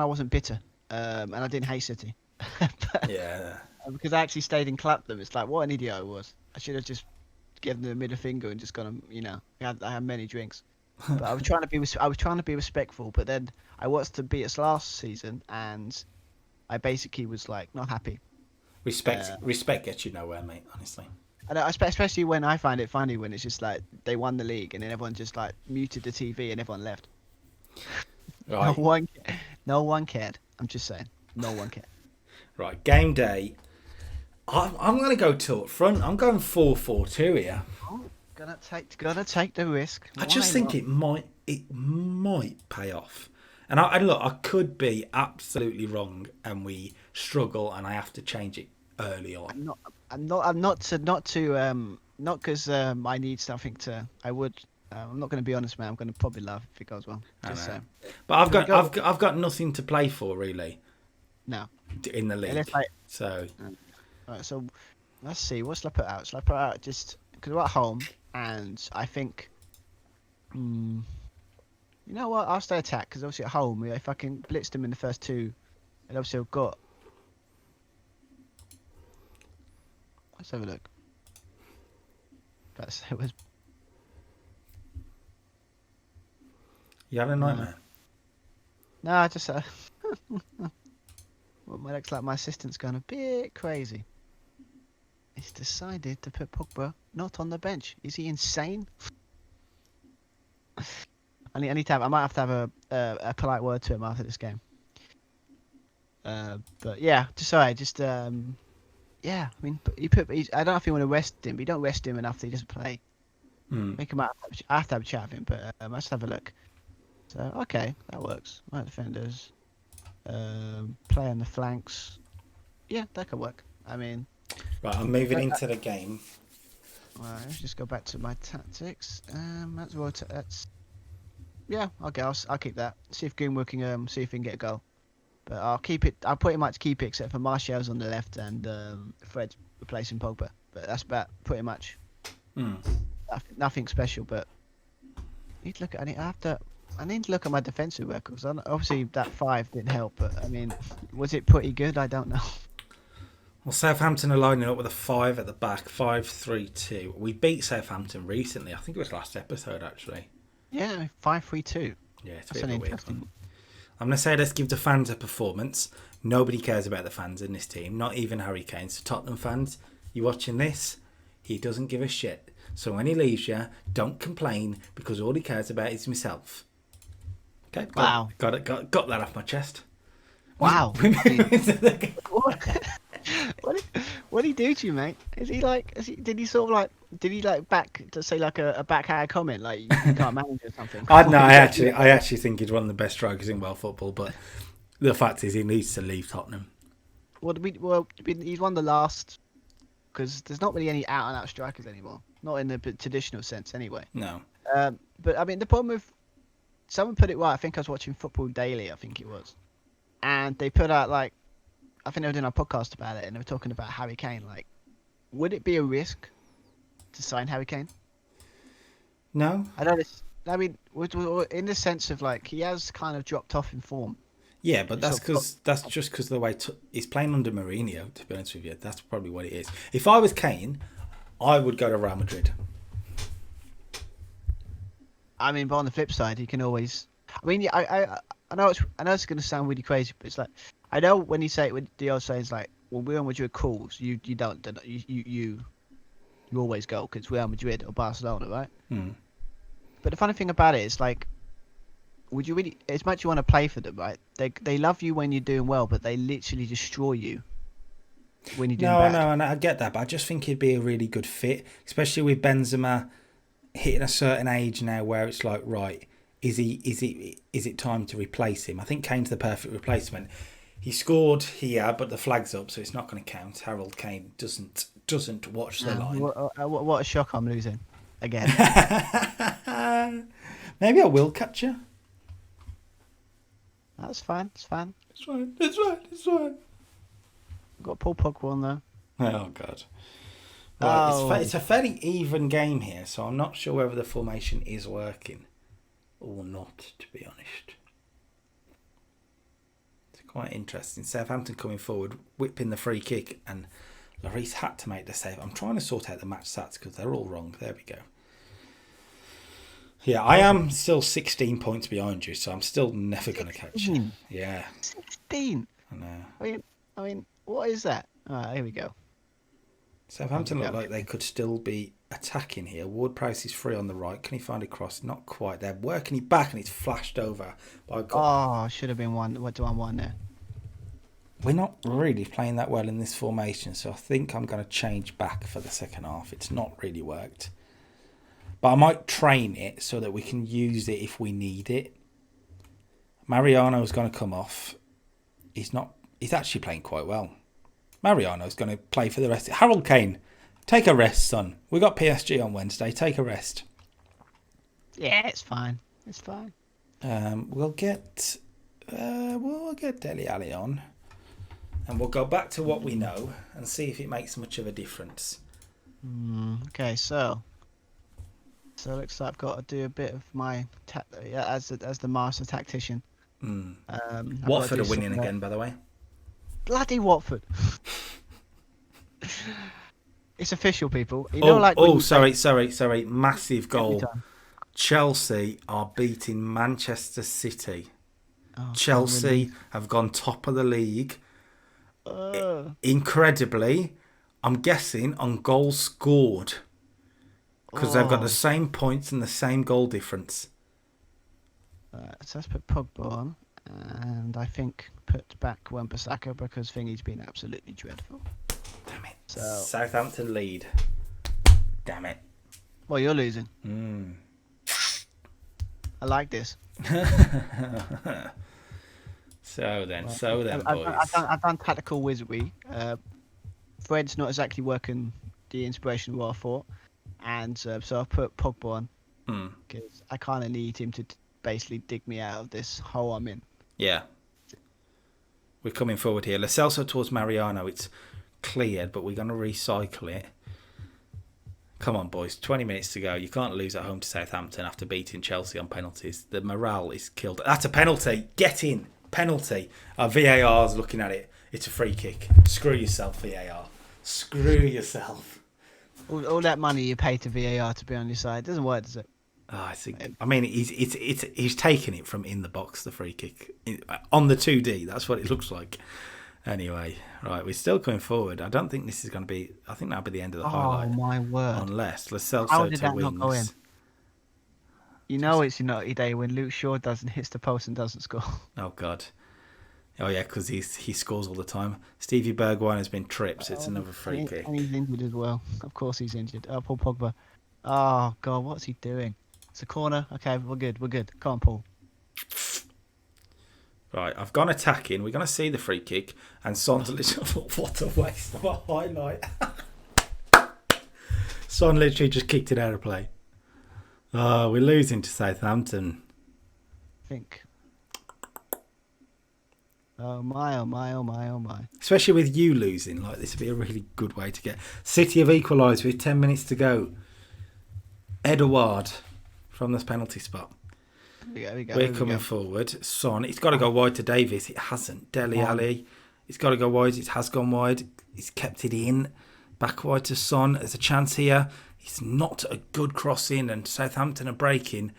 wasn't bitter, and I didn't hate City. Yeah. Because I actually stayed and clapped them. It's like, what an idiot I was. I should have just given them the middle finger and just gone. I had many drinks, but I was trying to be respectful. But then I watched them beat us last season, and I basically was like not happy. Respect gets you nowhere, mate. Honestly. And especially when I find it funny when it's just like they won the league and then everyone just like muted the TV and everyone left. Right. No one cared. I'm just saying, no one cared. Right, game day. I'm going to go to up front. I'm going 4-4-2 here. Oh, gonna take the risk. I just think it might pay off. And look, I could be absolutely wrong, and we struggle, and I have to change it early on. I'm not because I need something to. I'm not going to be honest, man. I'm going to probably laugh if it goes well. Just saying. But I've got nothing to play for really. No. In the league. So. Right, so let's see. What shall I put out? Shall I put out just because we're at home, and I think. You know what? I'll stay attack because obviously at home, if I can blitz them in the first 2, and obviously I've got. Let's have a look. It was. You having a nightmare? No, I just. Well, it looks like my assistant's gone a bit crazy. He's decided to put Pogba not on the bench. Is he insane? I need to have. I might have to have a polite word to him after this game. But yeah, yeah. I mean, I don't know if you want to rest him, but you don't rest him enough that he doesn't play. I think I have to have a chat with him, but let's have a look. So okay, that works. Right defenders, play on the flanks. Yeah, that could work. I mean, Right, I'm moving into the game. Right, let's just go back to my tactics. That's well. That's yeah. Okay, I'll keep that. See if Greenwood can see if we can get a goal. But I'll keep it. I'll pretty much keep it except for Martial's on the left and Fred replacing Pogba. But that's about pretty much. Nothing special. But I need to look at. I need to look at my defensive records. Obviously, that 5 didn't help. But I mean, was it pretty good? I don't know. Well, Southampton are lining up with a 5 at the back, 5-3-2. We beat Southampton recently. I think it was last episode, actually. Yeah, 5-3-2. Yeah, it's That's a an bit of a weird interesting one. I'm going to say let's give the fans a performance. Nobody cares about the fans in this team, not even Harry Kane. So Tottenham fans, you watching this? He doesn't give a shit. So when he leaves you, don't complain because all he cares about is himself. Okay, wow. Got that off my chest. Wow. What did he do to you, mate? Is he like? Did he back to say like a backhand comment like you can't manage or something? I actually think he's one of the best strikers in world football, but the fact is he needs to leave Tottenham. Well, he's one of the last because there's not really any out and out strikers anymore, not in the traditional sense anyway. No. But I mean the problem with someone put it right. I think I was watching Football Daily. I think it was, and they put out like. I think they were doing a podcast about it, and they were talking about Harry Kane. Like, would it be a risk to sign Harry Kane? No. I mean, in the sense of like he has kind of dropped off in form. Yeah, but that's just because of the way he's playing under Mourinho. To be honest with you, that's probably what it is. If I was Kane, I would go to Real Madrid. I mean, but on the flip side, he can always. I mean, yeah, I know it's going to sound really crazy, but it's like. I know when you say it, when the old saying is like, well, Real Madrid calls, you don't you always go because Real Madrid or Barcelona, right? Mm. But the funny thing about it is like, would you really, as much as you want to play for them, right? They love you when you're doing well, but they literally destroy you when you're doing bad. No, and I get that, but I just think he'd be a really good fit, especially with Benzema hitting a certain age now where it's like, right, is it time to replace him? I think Kane's the perfect replacement. He scored here, but the flag's up, so it's not going to count. Harold Kane doesn't watch the line. What a shock I'm losing again. Maybe I will catch you. That's fine. It's fine. It's fine. Got Paul Pogba on there. Oh God. Right, it's a fairly even game here, so I'm not sure whether the formation is working or not. To be honest. Quite interesting. Southampton coming forward, whipping the free kick, and Lloris had to make the save. I'm trying to sort out the match stats because they're all wrong. There we go. Yeah, I am still 16 points behind you, so I'm still never going to catch you. Yeah. 16? I know. I mean, what is that? All right, here we go. Southampton look like they could still be attacking here. Ward-Prowse is free on the right. Can he find a cross? Not quite. They're working it back, and it's flashed over. Should have been 1-1 there. We're not really playing that well in this formation, so I think I'm going to change back for the second half. It's not really worked. But I might train it so that we can use it if we need it. Mariano's going to come off. He's actually playing quite well. Mariano's going to play for the rest. Harold Kane, take a rest, son. We got PSG on Wednesday. Take a rest. Yeah, it's fine. It's fine. We'll get Dele Alli on, and we'll go back to what we know and see if it makes much of a difference. Okay, so it looks like I've got to do a bit of my as the master tactician. Watford are winning again, by the way. Bloody Watford! It's official, people. Sorry! Massive goal. Chelsea are beating Manchester City. Chelsea have gone top of the league. Incredibly, I'm guessing on goals scored because they've got the same points and the same goal difference. So let's put Pogba on, and I think put back Wan-Bissaka because Thingy's been absolutely dreadful. Damn it! So, Southampton lead. Damn it! Well, you're losing. I like this. So then, I've boys. done tactical wizardry. Fred's not exactly working the inspiration well I thought, and so I've put Pogba on because I kind of need him to basically dig me out of this hole I'm in. Yeah. We're coming forward here. Lo Celso towards Mariano. It's cleared, but we're going to recycle it. Come on, boys. 20 minutes to go. You can't lose at home to Southampton after beating Chelsea on penalties. The morale is killed. That's a penalty. Get in. Penalty. VAR's looking at it. It's a free kick. Screw yourself, VAR. Screw yourself. All that money you pay to VAR to be on your side doesn't work, does it? Oh, I mean, he's taking it from in the box, the free kick. On the 2D, that's what it looks like. Anyway, right, we're still going forward. I don't think this is going to be... I think that'll be the end of the highlight. Oh, my word. Unless Lo Celso How did that wings. not go in? You know it's your naughty day when Luke Shaw doesn't hit the post and doesn't score. Oh, God. Oh, yeah, because he scores all the time. Stevie Bergwijn has been tripped, so it's another free kick. And he's injured as well. Of course he's injured. Oh, Paul Pogba. Oh, God, what's he doing? It's a corner. Okay, we're good. Come on, Paul. Right, I've gone attacking. We're going to see the free kick. And Son's literally... What a waste of a highlight. Son literally just kicked it out of play. Oh, we're losing to Southampton. I think. Oh, my. Especially with you losing. Like, this would be a really good way to get... City have equalised with 10 minutes to go. Edouard from this penalty spot. We're coming forward. Son, it's got to go wide to Davis. It hasn't. Dele Alli, it's got to go wide. It has gone wide. He's kept it in. Back wide to Son. There's a chance here. It's not a good cross in, and Southampton are breaking.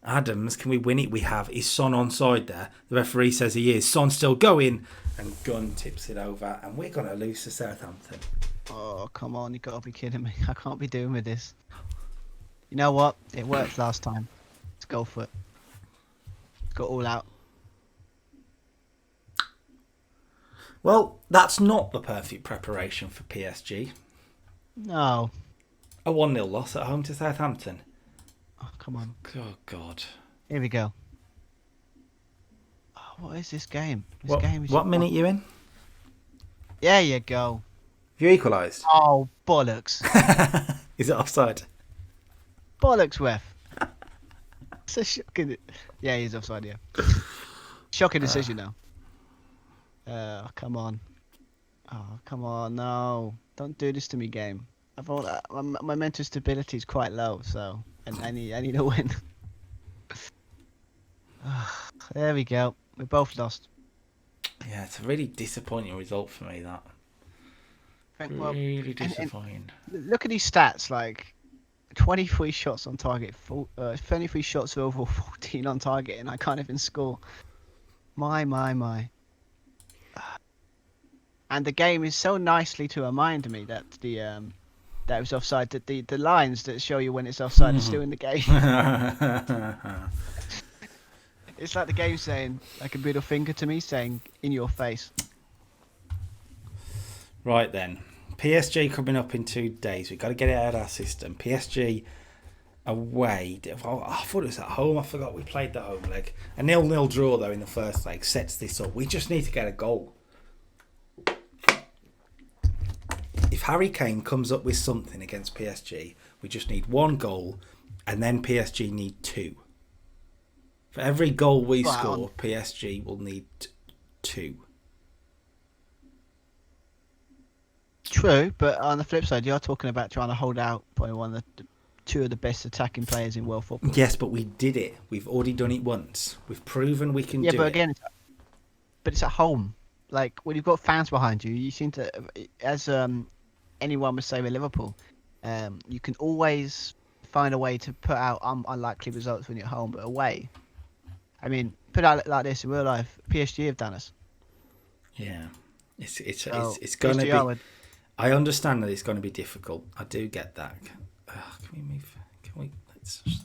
Adams, can we win it? We have. Is Son onside there? The referee says he is. Son still going, and Gunn tips it over, and we're going to lose to Southampton. Oh, come on. You got to be kidding me. I can't be doing with this. You know what? It worked last time. Let's go for it. Go all out. Well, that's not the perfect preparation for PSG. No. A 1-0 loss at home to Southampton. Oh, come on. Oh, God. Here we go. Oh, what is this game? What minute you in? There you go. You equalised? Oh, bollocks. Is it offside? Bollocks, ref. So shocking. Yeah, he's offside, yeah. Shocking decision now. Come on. Oh, come on. No. Don't do this to me, game. I thought my mental stability is quite low, so I need a win. There we go. We both lost. Yeah, it's a really disappointing result for me, that. Really disappointing. Look at these stats, like 23 shots on target, 23 shots overall, 14 on target, and I can't even score. My. And the game is so nicely to remind me that that it was offside. That the lines that show you when it's offside are still in the game. It's like the game saying, like a middle finger to me, saying "in your face." Right then, PSG coming up in 2 days. We've got to get it out of our system. PSG away. I thought it was at home. I forgot we played the home leg. A 0-0 draw though in the first leg sets this up. We just need to get a goal. If Harry Kane comes up with something against PSG, we just need 1 goal, and then PSG need 2. For every goal we score, PSG will need 2. True, but on the flip side, you're talking about trying to hold out by one of the 2 of the best attacking players in world football. Yes, but we did it. We've already done it once. We've proven we can do it. Yeah, but again, it's at home. Like, when you've got fans behind you, you seem to, as anyone would say with Liverpool, you can always find a way to put out unlikely results when you're at home, but away. I mean, put out like this in real life, PSG have done us. Yeah, it's going to be. I understand that it's going to be difficult. I do get that. Can we move? Can we? Let's just.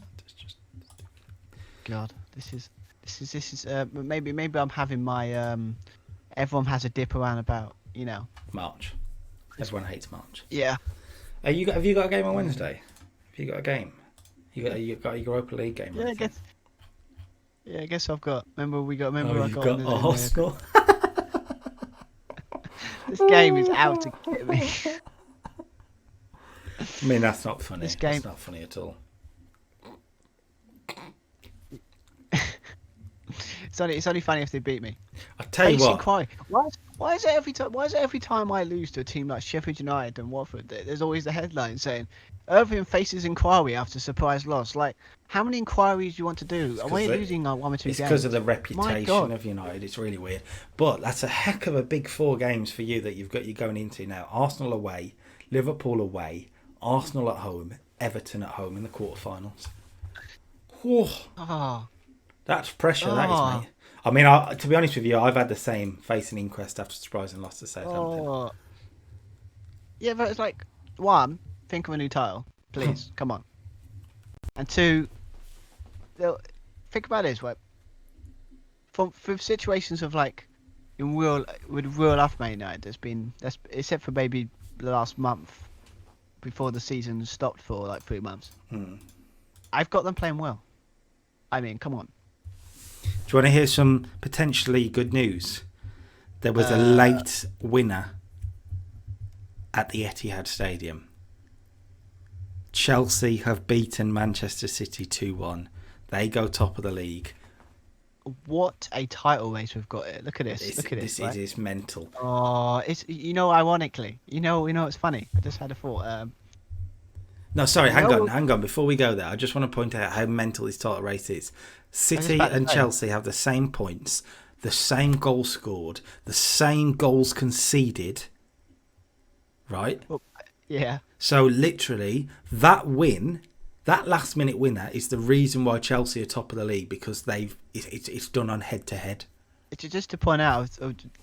God, this is. Maybe I'm having my. Everyone has a dip around about, March. Everyone hates March. Yeah. Have you got a game on Wednesday? Have you got a game? You got a Europa League game? Yeah, I guess I've got. Remember I got you've got in Arsenal. This game is out to get me. I mean, that's not funny. This game. That's not funny at all. It's only funny if they beat me. I tell you what. Inquiry. Why is it every time? Why is it every time I lose to a team like Sheffield United and Watford, there's always the headline saying Irvine faces inquiry after surprise loss? Like, how many inquiries do you want to do? Are we losing like 1 or 2 games? It's because of the reputation of United. It's really weird. But that's a heck of a big 4 games for you that you're going into now. Arsenal away, Liverpool away, Arsenal at home, Everton at home in the quarterfinals. Whew. Oh. That's pressure, that is, mate. I mean, to be honest with you, I've had the same facing Inquest after surprising loss to Southampton. Oh. Yeah, but it's like, 1, think of a new title, please. Come on. And 2, think about this, right? For situations of like, with real life, Man United, except for maybe the last month before the season stopped for like 3 months. I've got them playing well. I mean, come on. Do you want to hear some potentially good news? There was a late winner at the Etihad Stadium. Chelsea have beaten Manchester City 2-1. They go top of the league. What a title race we've got here. Look at this. Look at this. This is mental. Oh, it's ironically, it's funny. I just had a thought. No, sorry, hang on. Before we go there, I just want to point out how mental this title race is. City and Chelsea have the same points, the same goals scored, the same goals conceded. Right? Well, yeah. So literally, that last minute winner is the reason why Chelsea are top of the league, because it's done on head to head. Just to point out,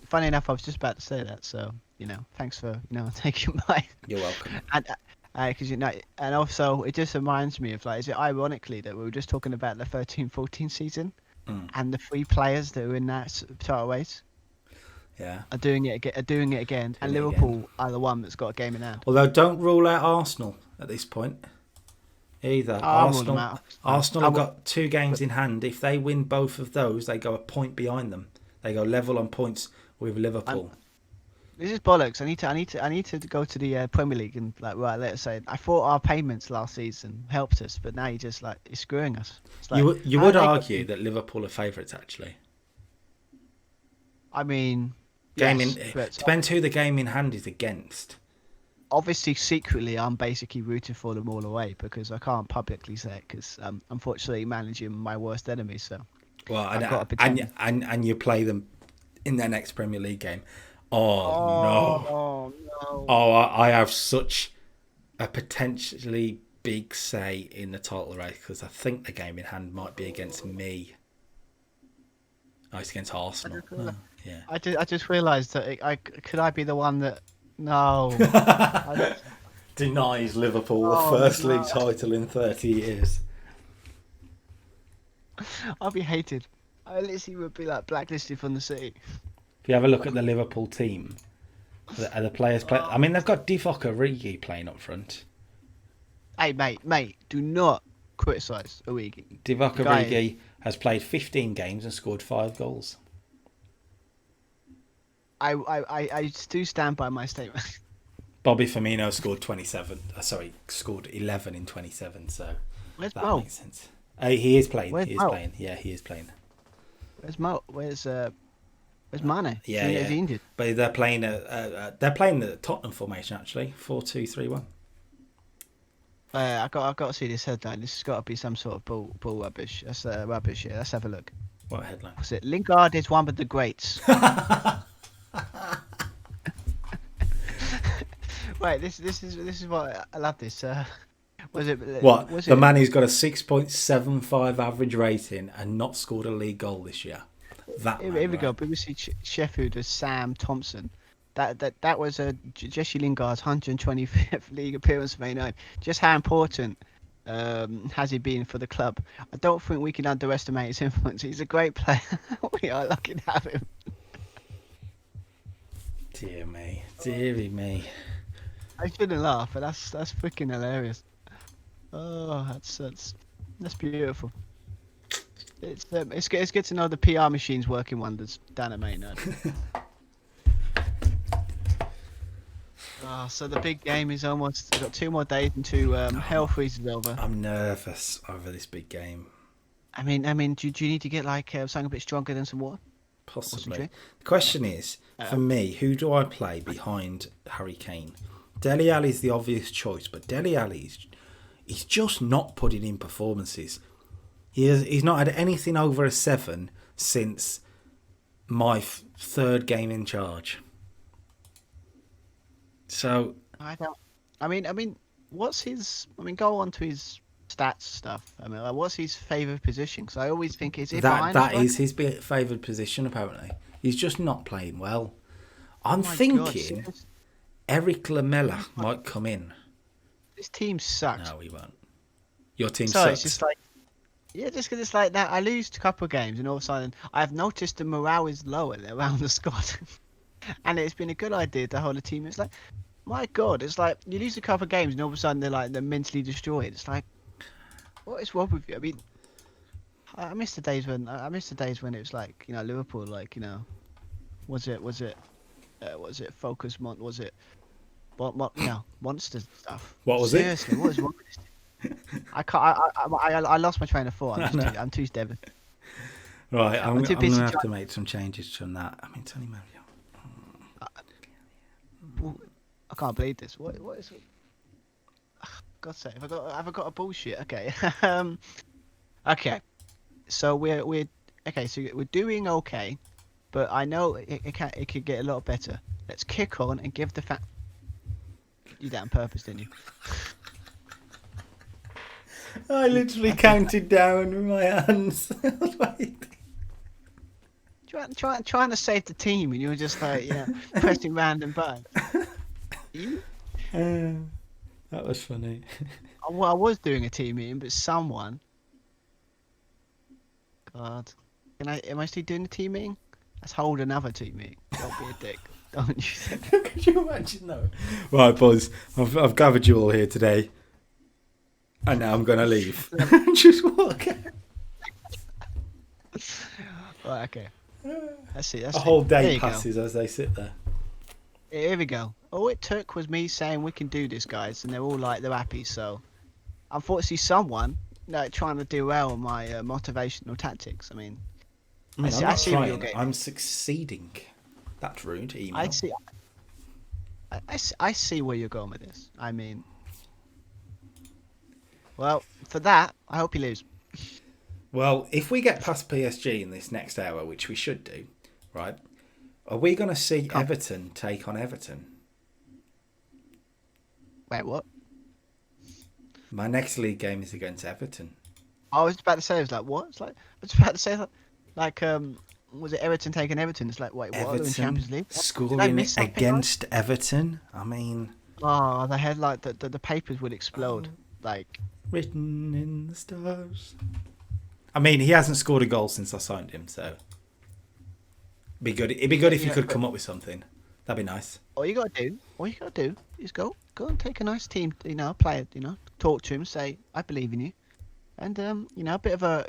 funny enough, I was just about to say that. So thanks for taking my. You're welcome. Because and also it just reminds me of is it ironically that we were just talking about the 13-14 season and the 3 players that were in that title race are doing it again, and Liverpool are the one that's got a game in hand. Although don't rule out Arsenal at this point either. Arsenal have got 2 games in hand. If they win both of those, they go a point behind them. They go level on points with Liverpool. This is bollocks. I need to go to the Premier League and let's say I thought our payments last season helped us, but now you're just you're screwing us. You would argue that Liverpool are favourites actually. I mean, depends who the game in hand is against. Obviously, secretly, I'm basically rooting for them all away because I can't publicly say it because I'm unfortunately managing my worst enemy. So, and you play them in their next Premier League game. Oh no! Oh, I have such a potentially big say in the title race because I think the game in hand might be against me. Oh, it's against Arsenal. Yeah. I just realised that could I be the one that denies Liverpool the first league title in 30 years. I'll be hated. I literally would be blacklisted from the city. If you have a look at the Liverpool team, the players play. I mean, they've got Divock Origi playing up front. Hey, mate, do not criticise Origi. Divock Origi has played 15 games and scored 5 goals. I do stand by my statement. Bobby Firmino scored scored 11 in 27. So where's that Mo? Makes sense. He is playing. Where's Mo? Playing. Yeah, he is playing. Where's Mo? Where's Mane? Yeah. Is he injured? But they're playing the Tottenham formation actually, 4-2-3-1. I got to see this headline. This has got to be some sort of bull rubbish. That's rubbish. Yeah, let's have a look. What headline? What's it? Lingard is one of the greats. Wait, this is what I love. This was it? What? Was the man who's got a 6.75 average rating and not scored a league goal this year. Here we go. BBC Sheffield as Sam Thompson. That was Jesse Lingard's 125th league appearance for Man United. Just how important has he been for the club? I don't think we can underestimate his influence. He's a great player. We are lucky to have him. Deary me. I shouldn't laugh, but that's freaking hilarious. Oh, that's beautiful. It's good to know the PR machine's working wonders down at Maynard. So the big game is almost. We've got 2 more days until hell freezes over. I'm nervous over this big game. I mean, do you need to get like something a bit stronger than some water? Possibly. The question is, for me, who do I play behind Harry Kane? Dele Alli's the obvious choice, but Dele Alli's he's just not putting in performances. He's not had anything over a 7 since my third game in charge. So I don't. I mean, what's his? I mean, go on to his stats stuff. I mean, like, what's his favoured position? Because I always think is that is his favoured position. Apparently, he's just not playing well. I'm thinking Eric Lamela might come in. This team sucks. No, he won't. Your team so sucks. It's just like, yeah, just because it's like that. I lose a couple of games, and all of a sudden, I've noticed the morale is lower around the squad, and it's been a good idea to hold a team. It's like, my God, it's like you lose a couple of games, and all of a sudden they're mentally destroyed. It's like, what is wrong with you? I mean, I miss the days when it was like, you know, Liverpool, like, you know, was it Focus Mont? Was it what you know, monster stuff? What was Seriously, what is wrong with this team? I can't. I lost my train of thought. I'm too devastated. Right, I'm going to have to make some changes from that. I mean, Tony Mario. I can't believe this. What is it? God's sake, have I got a bullshit? Okay. Okay. So we're okay. So we're doing okay, but I know it could get a lot better. Let's kick on and give the fact. You did that on purpose, didn't you? I literally counted down with my hands. Trying to save the team, and you were just like, you know, pressing random buttons. That was funny. Well, I was doing a team meeting, but someone. God, am I still doing a team meeting? Let's hold another team meeting. Don't be a dick, don't you? Could you imagine though? Right, boys, I've gathered you all here today, and now I'm going to leave. Just walk out. Right, okay. Let's see. A whole day passes as they sit there. Here we go. All it took was me saying we can do this, guys, and they're all like they're happy. So, unfortunately, someone trying to derail my motivational tactics. I mean, I'm not trying. I'm succeeding. That's rude. Email. I see where you're going with this. I mean, well, for that, I hope you lose. Well, if we get past PSG in this next hour, which we should do, right? Are we going to see Everton take on Everton? Wait, what? My next league game is against Everton. I was about to say, I was like, what? It's like, I was about to say, like, was it Everton taking Everton? It's like, wait, what? Everton in Champions League? Scoring against Everton? I mean... Oh, they had, like, the papers would explode. Like... Written in the stars. I mean, he hasn't scored a goal since I signed him, so... It'd be good if you could come up with something. That'd be nice. All you gotta do is go and take a nice team, you know, play it, you know, talk to him, say, I believe in you. And, you know, a bit of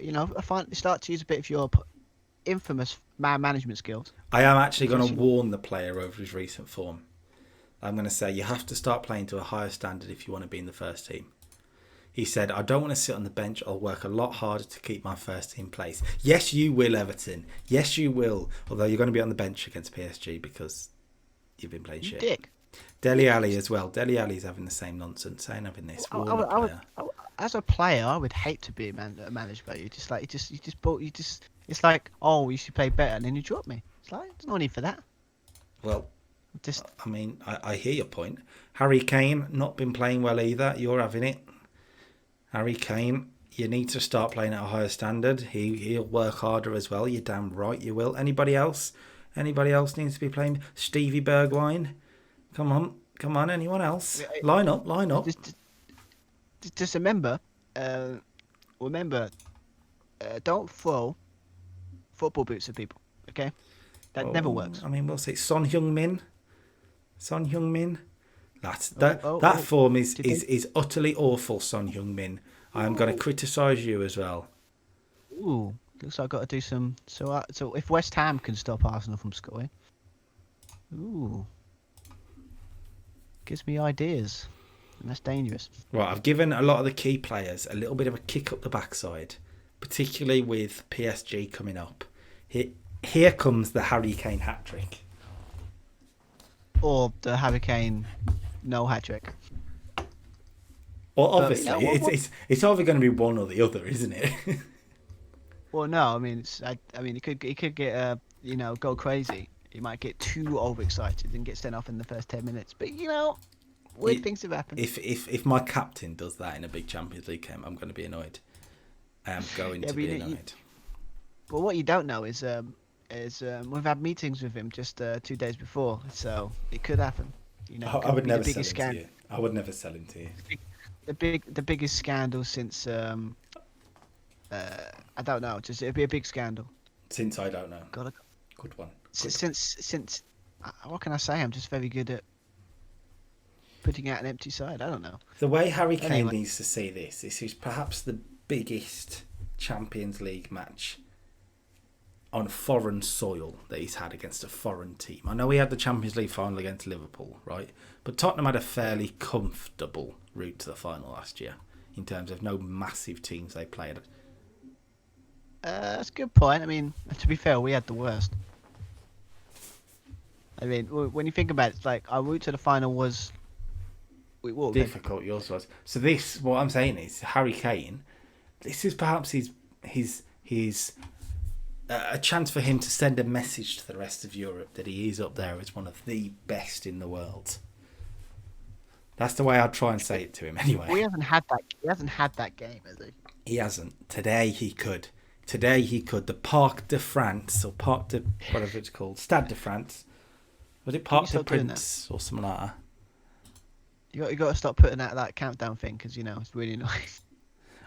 start to use a bit of your infamous man management skills. I am actually going to warn the player over his recent form. I'm going to say you have to start playing to a higher standard if you want to be in the first team. He said, I don't want to sit on the bench. I'll work a lot harder to keep my first team place. Yes, you will, Everton. Yes, you will. Although you're going to be on the bench against PSG because you've been playing shit. Dick. Dele Alli as well. Dele Alli's having the same nonsense, saying having this. As a player, I would hate to be managed by you. Just like it's like, oh, you should play better, and then you drop me. It's like there's no need for that. Well, I mean, I hear your point. Harry Kane not been playing well either. You're having it. Harry Kane, you need to start playing at a higher standard. He'll work harder as well. You're damn right you will. Anybody else? Anybody else needs to be playing? Stevie Bergwijn. Come on. Anyone else? Line up. Just remember, don't throw football boots at people. Okay, that never works. I mean, we'll see. Son Heung-min. That form is Did they- is utterly awful, Son Heung-min. I am going to criticise you as well. Ooh, looks like I've got to do some. So if West Ham can stop Arsenal from scoring, ooh, gives me ideas, and that's dangerous. Right, I've given a lot of the key players a little bit of a kick up the backside, particularly with PSG coming up. Here comes the Harry Kane hat-trick. Or the Harry Kane no hat trick. Well, obviously, But, you know, it's either going to be one or the other, isn't it? Well, no, I mean, he could get go crazy. He might get too overexcited and get sent off in the first 10 minutes. But weird things have happened. If my captain does that in a big Champions League game, I'm going to be annoyed. I am going to be annoyed. Well, what you don't know is we've had meetings with him just 2 days before, so it could happen. I would never sell him to you. I would never sell him to you. The biggest scandal since I don't know. Just it'd be a big scandal. Since I don't know. Got Good one. Since what can I say? I'm just very good at putting out an empty side. I don't know. The way Harry Kane needs to see this is perhaps the biggest Champions League match on foreign soil that he's had against a foreign team. I know he had the Champions League final against Liverpool, right? But Tottenham had a fairly comfortable route to the final last year in terms of no massive teams they played. That's a good point. I mean, to be fair, we had the worst. I mean, when you think about it, it's like our route to the final was difficult. Yours was. So this, what I'm saying is, Harry Kane, this is perhaps his a chance for him to send a message to the rest of Europe that he is up there as one of the best in the world. That's the way I'd try and say it to him anyway. He hasn't had that game, has he? He hasn't. Today he could. The Parc de France, or Parc de whatever it's called, Stade de France. Was it Parc de Prince or something like that? You got to stop putting out that countdown thing because it's really nice.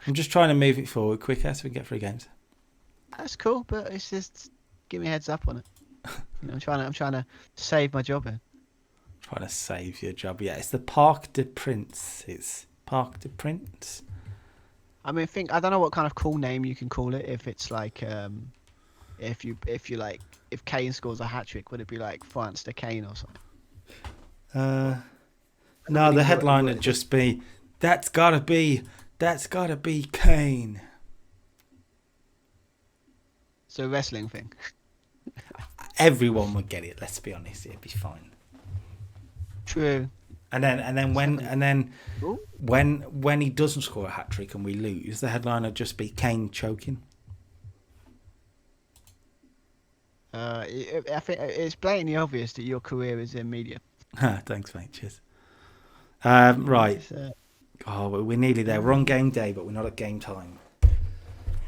I'm just trying to move it forward quicker so we can get 3 games. That's cool, but it's just give me a heads up on it. I'm trying to save my job here. Trying to save your job, yeah. It's the Parc de Prince. It's Parc de Prince. I mean, I don't know what kind of cool name you can call it. If it's like, if Kane scores a hat trick, would it be like France de Kane or something? No, the headline would just be, that's gotta be Kane. So wrestling thing. Everyone would get it. Let's be honest, it'd be fine. True. And then when he doesn't score a hat trick and we lose, the headline would just be Kane choking. I think it's blatantly obvious that your career is in media. Thanks, mate. Cheers. Right. We're nearly there. We're on game day, but we're not at game time.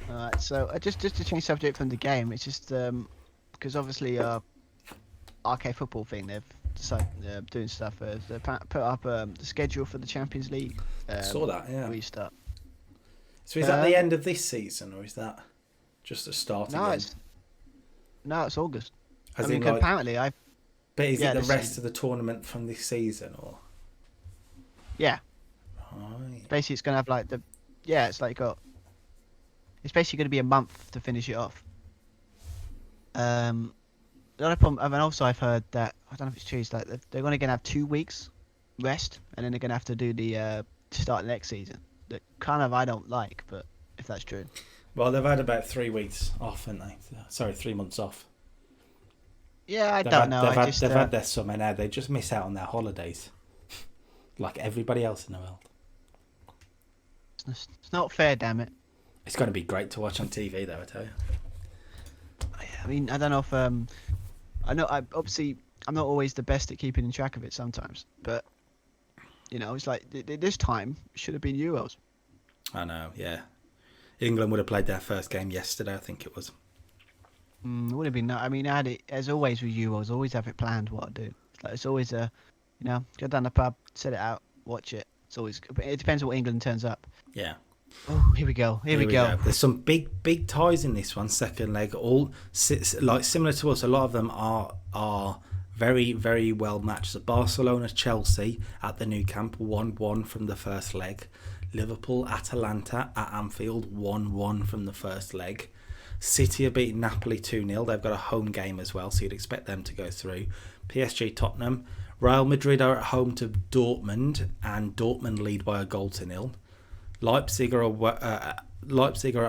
Alright, so just to change subject from the game, it's just because obviously RK Football thing, they've decided doing stuff. They put up the schedule for the Champions League. Saw that, yeah. Restart. So is that the end of this season, or is that just a start? No, it's August. Apparently, But is it the rest season. of the tournament from this season, or? Yeah. Right. Basically, it's gonna have it's basically going to be a month to finish it off. The other problem, and also I've heard that, I don't know if it's true, it's like they're going to have 2 weeks rest, and then they're going to have to do the start the next season. That kind of I don't like, but if that's true. Well, they've had about 3 weeks off, haven't they? Sorry, 3 months off. Yeah, I don't know. They've had their summer now. They just miss out on their holidays, like everybody else in the world. It's not fair, damn it. It's going to be great to watch on TV, though, I tell you. I mean, I don't know if obviously I'm not always the best at keeping in track of it sometimes, but it's like this time should have been Euros. I know, yeah. England would have played their first game yesterday, I think it was. It would have been. I mean, I had it as always with Euros. Always have it planned what I do. It's always go down the pub, set it out, watch it. It's always. It depends on what England turns up. Yeah. Oh, here we go. Here we go. There's some big ties in this one. Second leg, all like similar to us. A lot of them are Very, very well matched. So Barcelona-Chelsea at the Nou Camp, 1-1 from the first leg. Liverpool-Atalanta at Anfield, 1-1 from the first leg. City are beating Napoli 2-0. They've got a home game as well, so you'd expect them to go through. PSG-Tottenham. Real Madrid are at home to Dortmund, and Dortmund lead by a goal to nil. Leipzig are at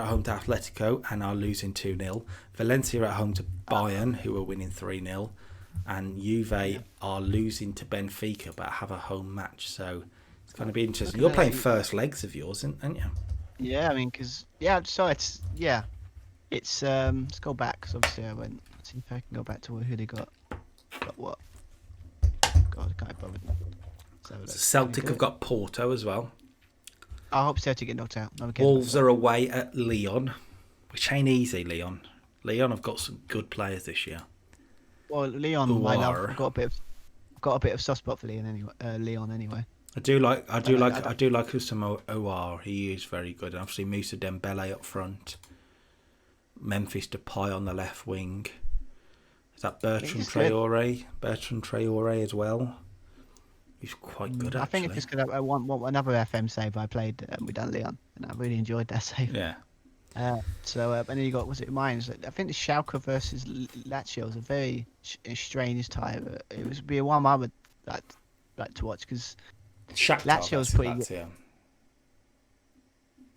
home to Atletico and are losing 2-0. Valencia are at home to Bayern, who are winning 3-0. And Juve are losing to Benfica, but have a home match. So it's going to be interesting. You're playing first legs of yours, aren't you? Yeah, I mean, let's go back, because obviously I went, let's see if I can go back to who they got. Got what? God, I can't bother. Celtic have got Porto as well. I hope Celtic get knocked out. Wolves are away at Lyon, which ain't easy, Lyon. Lyon have got some good players this year. Well, Lyon, my love, I've got a bit of soft spot for Lyon anyway. I do like Usama Ouar. He is very good. And obviously Moussa Dembele up front. Memphis Depay on the left wing. Is that Bertrand Traore? Bertrand Traore as well. He's quite good, actually. I think it's just because I want another FM save I played with Leon, and I really enjoyed that save. Yeah. And then you got, was it Mainz? I think the Schalke versus Lazio was a very strange tie. But it would be one I would like to watch, because Lazio is pretty good. I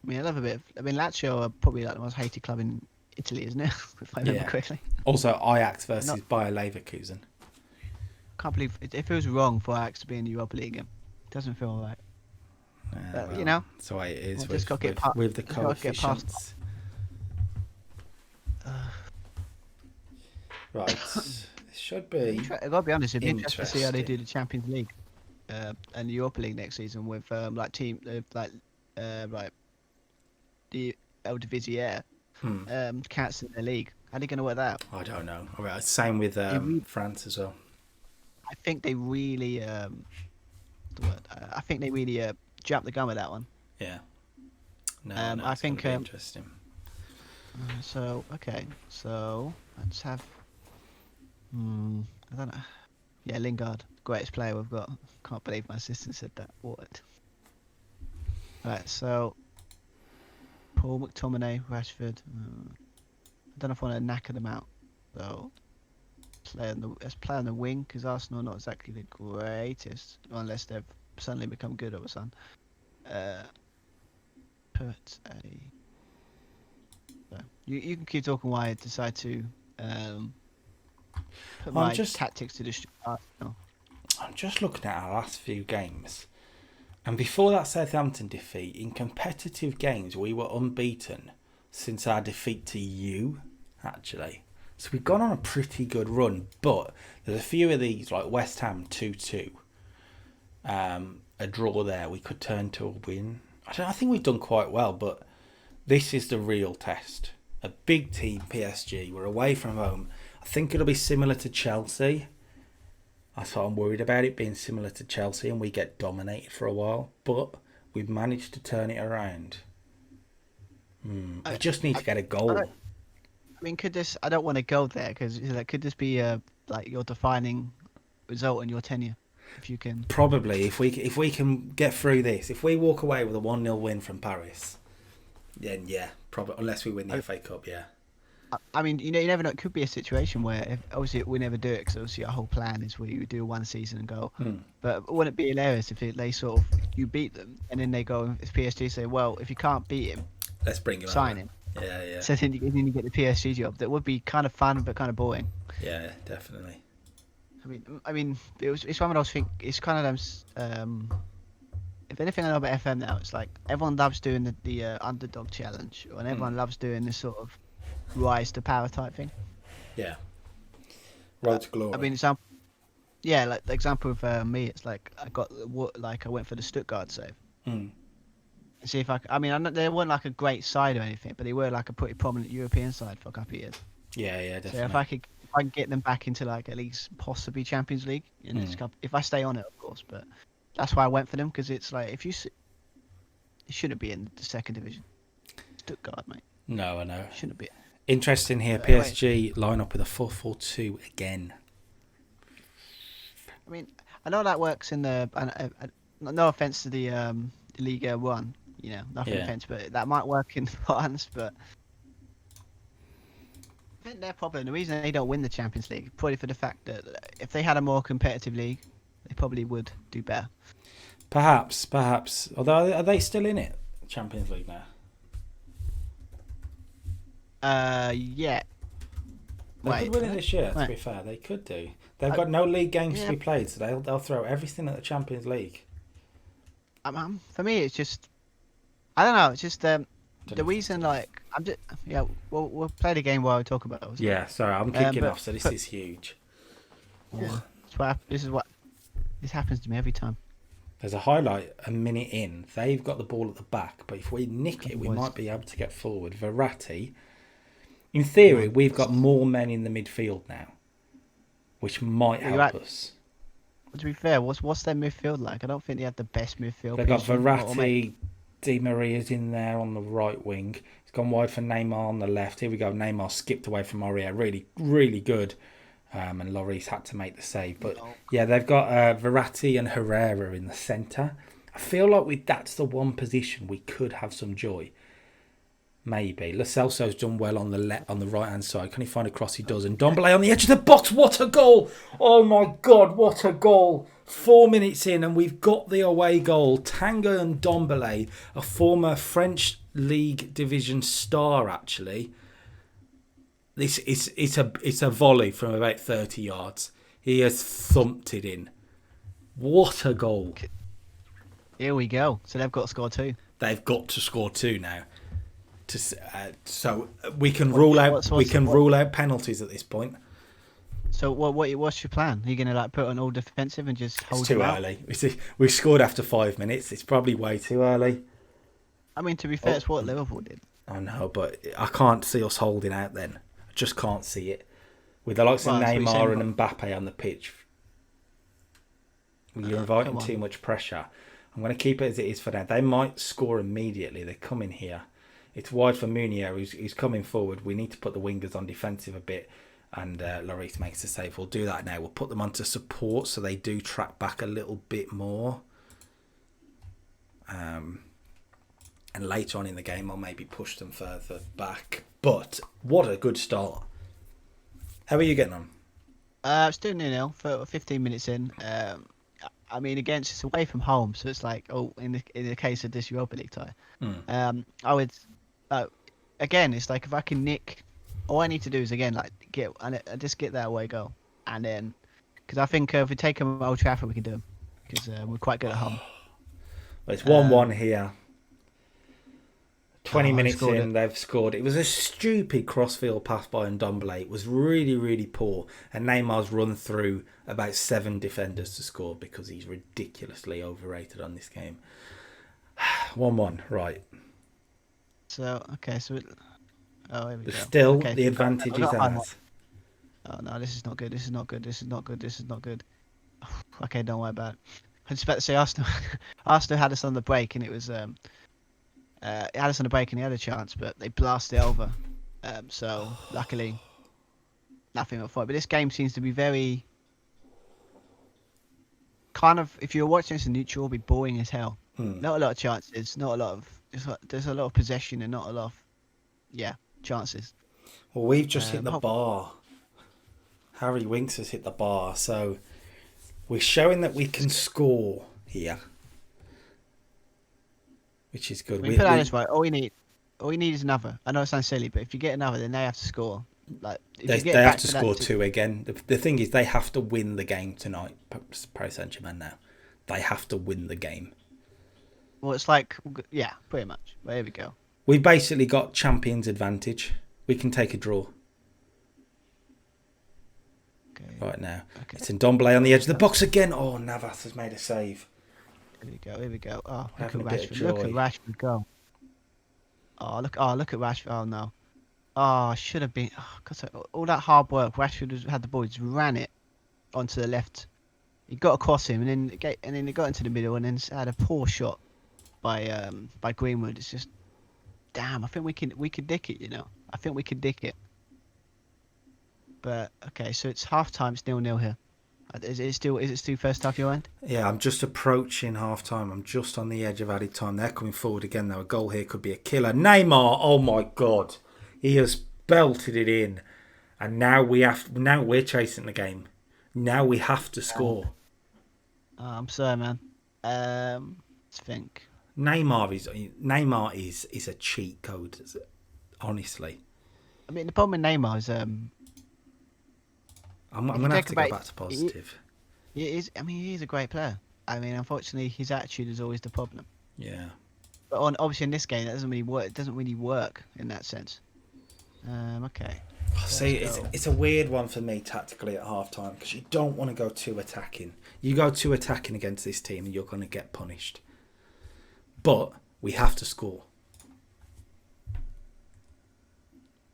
mean, I love a bit. Lazio are probably like the most hated club in Italy, isn't it? If I remember correctly. Also, Ajax versus Bayer Leverkusen. Can't believe it feels wrong for Ajax to be in the Europa League again. It doesn't feel right. That's the way it is with the coefficients. Right, it should be. I gotta be honest, it'd be interesting to see how they do the Champions League and the Europa League next season with the Eredivisie cancelling their league. How are they going to work that out? I don't know. Same with France as well. I think they really, jumped the gun with that one. Yeah. I think interesting. So let's have. I don't know. Yeah, Lingard, greatest player we've got. Can't believe my assistant said that. What? Right, so Paul, McTominay, Rashford. I don't know if I want to knacker them out. So let's play on the wing, because Arsenal are not exactly the greatest, unless they've suddenly become good all of a sudden. You can keep talking while I decide to put my tactics to destroy Arsenal. I'm just looking at our last few games, and before that Southampton defeat, in competitive games we were unbeaten since our defeat to you, actually. So we've gone on a pretty good run, but there's a few of these, like West Ham 2-2, a draw there we could turn to a win. I think we've done quite well, but this is the real test. A big team, PSG. We're away from home. I think it'll be similar to Chelsea. That's what I'm worried about, it being similar to Chelsea and we get dominated for a while. But we've managed to turn it around. We just need to get a goal. I mean, could this... I don't want to go there, because could this be like your defining result in your tenure? If you can... Probably. If we can get through this. If we walk away with a 1-0 win from Paris, then yeah, probably, unless we win the FA Cup, yeah. I mean, you never know. It could be a situation where, obviously, we never do it, because obviously our whole plan is we do one season and go. But wouldn't it be hilarious if they sort of, you beat them, and then they go, if PSG say, well, if you can't beat him, let's bring him sign him. Yeah. So then you get the PSG job. That would be kind of fun, but kind of boring. Yeah, definitely. I mean, it's one of those things. It's kind of them. If anything I know about FM now, it's like everyone loves doing the underdog challenge, and everyone loves doing this sort of rise to power type thing. Yeah. Road to glory. I mean, like the example of me, it's like I went for the Stuttgart save. See if I mean, they weren't like a great side or anything, but they were like a pretty prominent European side for a couple of years. Yeah, definitely. So if I can get them back into like at least possibly Champions League in this cup, if I stay on it, of course. But that's why I went for them, because it's like it shouldn't be in the second division. Stuttgart, mate. No, I know. Shouldn't be. Interesting here. PSG line up with a 4-4-2 again. I mean, I know that works in the. No offense to the Liga One, nothing Yeah. offense, but that might work in France. But I think their problem, the reason they don't win the Champions League, probably for the fact that if they had a more competitive league, they probably would do better. Perhaps. Although, are they still in it? Champions League now? Yeah. They could win it this year, to be fair. They could do. They've got no league games to be played, so they'll throw everything at the Champions League. For me, it's just... I don't know, it's just... the reason, like... I'm just... Yeah, we'll play the game while we talk about it. Yeah, sorry, I'm kicking off, so this is huge. Yeah, this happens to me every time. There's a highlight a minute in. They've got the ball at the back, but if we nick it, we might be able to get forward. Verratti... In theory, we've got more men in the midfield now, which might help us. To be fair, what's their midfield like? I don't think they have the best midfield. They've got Verratti, Di Maria's in there on the right wing. He's gone wide for Neymar on the left. Here we go. Neymar skipped away from Aurier. Really, really good. And Lloris had to make the save. But yeah, they've got Verratti and Herrera in the centre. I feel like that's the one position we could have some joy. Maybe. Lo Celso's done well on the right hand side. Can he find a cross? He does. And Ndombele on the edge of the box. What a goal! Oh my God, what a goal! 4 minutes in and we've got the away goal. Tanguy and Ndombele, a former French League Division star, actually. It's a volley from about 30 yards. He has thumped it in. What a goal! Here we go. So they've got to score 2. They've got to score 2 now. So we can rule out penalties at this point. So what's your plan? Are you gonna put on all defensive and just hold? It's too early. We scored after 5 minutes. It's probably way too early. I mean, to be fair, it's what Liverpool did. I know, but I can't see us holding out. Then I just can't see it with the likes of Neymar and Mbappe on the pitch. You're inviting too much pressure. I'm going to keep it as it is for now. They might score immediately. They come in here. It's wide for Munier, who's coming forward. We need to put the wingers on defensive a bit, and Lloris makes the save. We'll do that now. We'll put them onto support so they do track back a little bit more. And later on in the game, I'll maybe push them further back. But what a good start. How are you getting on? Still 0-0 for 15 minutes in. I mean, it's away from home, so it's like, in the case of this Europa League tie, I would, again, it's like if I can nick, all I need to do is just get that away goal, and then, because I think if we take them at Old Trafford, we can do them, because we're quite good at home. Well, it's 1-1 here. 20 minutes in, they've scored. It was a stupid crossfield pass by Ndombele. It was really, really poor. And Neymar's run through about 7 defenders to score because he's ridiculously overrated on this game. 1-1, right. So, okay, so... here we go. Still, the advantage is ours. Oh, no, this is not good. This is not good. This is not good. This is not good. Okay, don't worry about it. I was about to say Arsenal had us on the break, and it was... it had us on the break and he had a chance, but they blasted it over. So luckily, nothing but fight. But this game seems to be very kind of. If you're watching this in neutral, it'll be boring as hell. Not a lot of chances. Not a lot of. There's a lot of possession and not a lot of, chances. Well, we've just hit the bar. Harry Winks has hit the bar, so we're showing that we can score here. Which is good. Put that this way. All we need is another. I know it sounds silly, but if you get another, then they have to score. They have to score 2 again. The thing is, they have to win the game tonight. Paris Saint-Germain now. They have to win the game. Well, it's like, pretty much. Well, here we go. We've basically got Champions advantage. We can take a draw. Okay. Right now. Okay. It's Ndombele on the edge of the box again. Oh, Navas has made a save. Here we go. Oh, look at Rashford. Look at Rashford go. Oh, look at Rashford. Oh, no. Oh, should have been. Oh, God, all that hard work. Rashford had the ball, just ran it onto the left. He got across him, and then he got into the middle, and then had a poor shot by Greenwood. It's just, damn. I think we could dick it. I think we could dick it. But okay, so it's half time. It's 0-0 here. Is it still first half your end? Yeah, I'm just approaching half time. I'm just on the edge of added time. They're coming forward again though. A goal here could be a killer. Neymar, oh my god. He has belted it in. And now we're chasing the game. Now we have to score. I'm sorry, man. Let's think. Neymar is a cheat code, honestly. I mean, the problem with Neymar is I'm going to have to go back to positive. He is a great player. I mean, unfortunately, his attitude is always the problem. Yeah. But obviously in this game, that doesn't really work. It doesn't really work in that sense. Okay. See, it's a weird one for me tactically at half time because you don't want to go too attacking. You go too attacking against this team and you're going to get punished. But we have to score.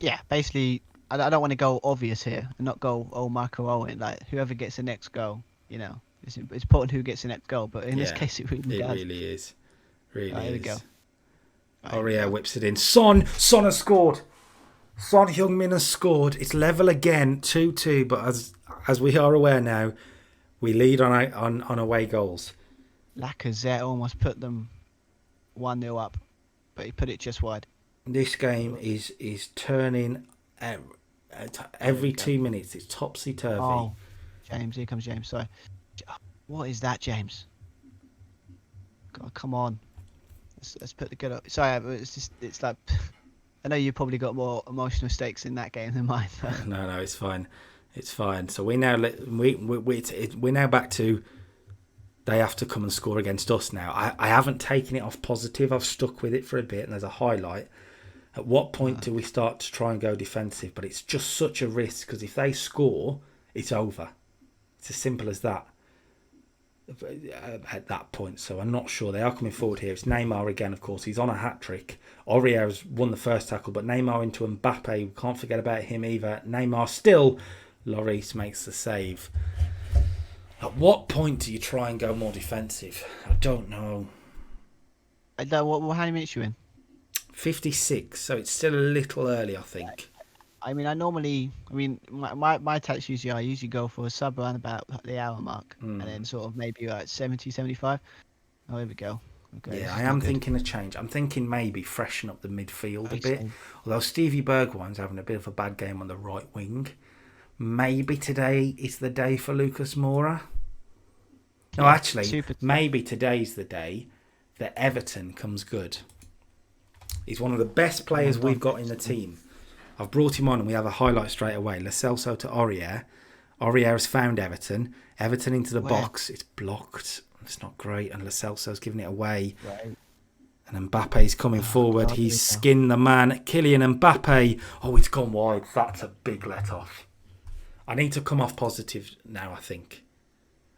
Yeah, basically, I don't want to go obvious here and not go Marco Owen. Like whoever gets the next goal, it's important who gets the next goal. But in this case, it really does. Really is. Really right, is. Here we go. Aurier whips it in. Son has scored. Son Heung-min has scored. It's level again, 2-2. But as we are aware now, we lead on away goals. Lacazette almost put them 1-0 up, but he put it just wide. This game is turning every 2 minutes. It's topsy-turvy. Oh, James, here comes James. Sorry. What is that, James? God, come on. Let's put the good up. Sorry, it's like... I know you probably got more emotional stakes in that game than mine. No, it's fine. It's fine. So we're now back to they have to come and score against us now. I haven't taken it off positive. I've stuck with it for a bit, and there's a highlight. At what point do we start to try and go defensive? But it's just such a risk because if they score, it's over. It's as simple as that. At that point, so I'm not sure. They are coming forward here. It's Neymar again, of course. He's on a hat-trick. Aurier has won the first tackle, but Neymar into Mbappe. We can't forget about him either. Neymar still. Lloris makes the save. At what point do you try and go more defensive? I don't know. How many minutes are you in? 56, so it's still a little early, I think. I mean, my tactics usually, I usually go for a sub around about the hour mark, and then sort of maybe like 70, 75. Oh, here we go. Okay, yeah, I am thinking a change. I'm thinking maybe freshen up the midfield a bit. Although Stevie Bergwijn's having a bit of a bad game on the right wing. Maybe today is the day for Lucas Moura. No, actually, maybe today's the day that Everton comes good. He's one of the best players we've got in the team. I've brought him on and we have a highlight straight away. Lo Celso to Aurier. Aurier has found Everton. Everton into the box. It's blocked. It's not great. And Lo Celso's giving it away. Right. And Mbappe's coming forward. He's skinned the man. Kylian Mbappe. Oh, it's gone wide. That's a big let-off. I need to come off positive now, I think.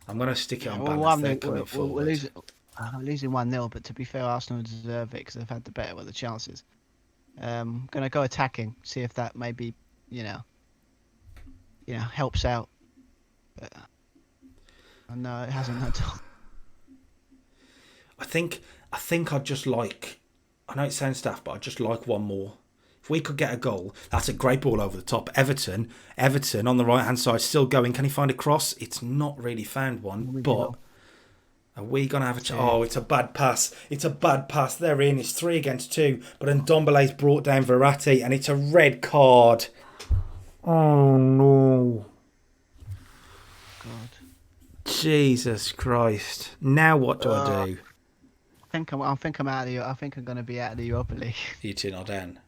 I'm going to stick it on balance. They're coming forward. We're losing 1-0, but to be fair, Arsenal deserve it because they've had the better of the chances. Going to go attacking, see if that maybe, helps out. But no, it hasn't at all. I think I'd just like, I know it sounds daft, but I'd just like one more. If we could get a goal, that's a great ball over the top. Everton on the right-hand side, still going. Can he find a cross? It's not really found one, but... Are we going to have a chance? Oh, it's a bad pass. It's a bad pass. They're in. It's 3 against 2. But Ndombele's brought down Verratti and it's a red card. Oh, no. God. Jesus Christ. Now what do I do? I think I'm out of the. I think I'm going to be out of the Europa League. You 2 not down?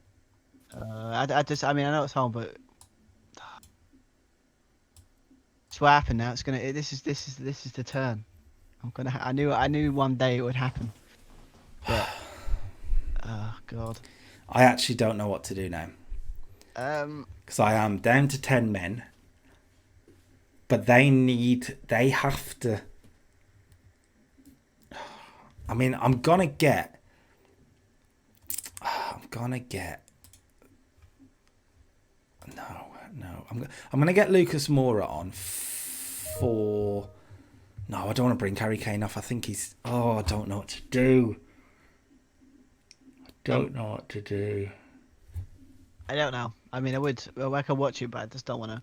I know it's home, but it's what happened now. It's gonna. This is the turn. I knew one day it would happen. But oh God. I actually don't know what to do now. Because I am down to 10 men. But they have to. I mean, I'm gonna get. No. I'm gonna get Lucas Moura on for. No, I don't want to bring Harry Kane off. I think he's... Oh, I don't know what to do. I don't know. I don't know. I mean, I could watch it, but I just don't want to...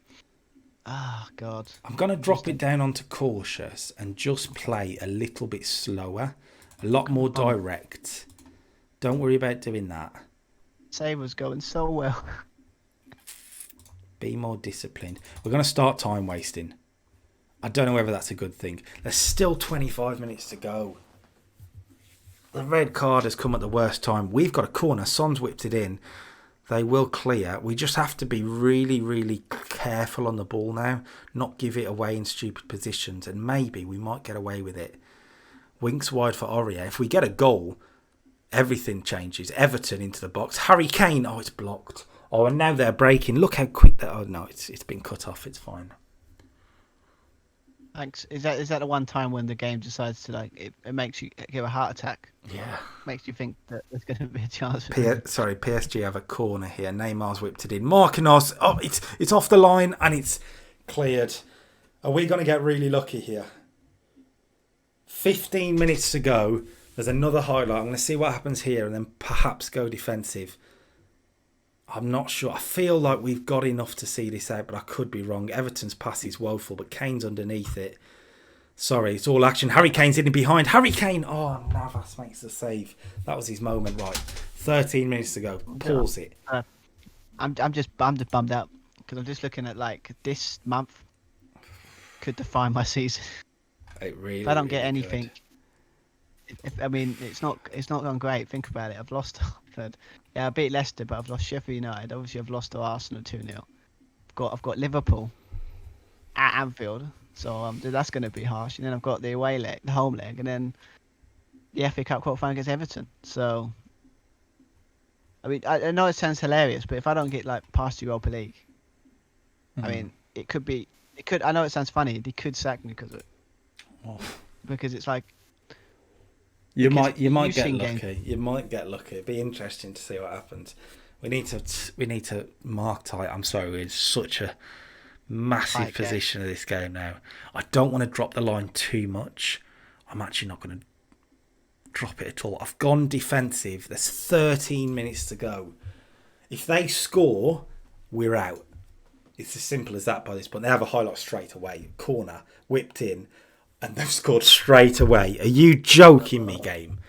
Oh God. I'm going to drop it down onto cautious and just play a little bit slower, a lot more direct. Don't worry about doing that. Save was going so well. Be more disciplined. We're going to start time wasting. I don't know whether that's a good thing. There's still 25 minutes to go. The red card has come at the worst time. We've got a corner. Son's whipped it in. They will clear. We just have to be really, really careful on the ball now. Not give it away in stupid positions. And maybe we might get away with it. Winks wide for Aurier. If we get a goal, everything changes. Everton into the box. Harry Kane. Oh, it's blocked. Oh, and now they're breaking. Look how quick that... Oh, no, it's been cut off. It's fine. Thanks. Is that the one time when the game decides to it makes you give a heart attack? Yeah. Makes you think that there's going to be a chance. PSG have a corner here. Neymar's whipped it in. Marquinhos. Oh, it's off the line and it's cleared. Are we going to get really lucky here? 15 minutes to go. There's another highlight. I'm going to see what happens here and then perhaps go defensive. I'm not sure. I feel like we've got enough to see this out, but I could be wrong. Everton's pass is woeful, but Kane's underneath it. Sorry, it's all action. Harry Kane's in behind. Harry Kane! Oh, Navas makes the save. That was his moment, right. 13 minutes to go. Pause it. I'm just bummed out because I'm just looking at this month could define my season. It really. If I don't get really anything, it's not gone great. Think about it. I've lost. Yeah, I beat Leicester, but I've lost Sheffield United. Obviously, I've lost to Arsenal 2-0. I've got Liverpool at Anfield, so that's going to be harsh. And then I've got the away leg, the home leg, and then the FA Cup quarterfinal against Everton. So, I know it sounds hilarious, but if I don't get past Europa League, it could be. It could. I know it sounds funny. They could sack me because of it. Oh. Because it's You might get lucky. Games. You might get lucky. It'd be interesting to see what happens. We need to mark tight. I'm sorry, we're in such a massive position of this game now. I don't want to drop the line too much. I'm actually not going to drop it at all. I've gone defensive. There's 13 minutes to go. If they score, we're out. It's as simple as that by this point. They have a highlight straight away. Corner, whipped in. And they've scored straight away. Are you joking me, game?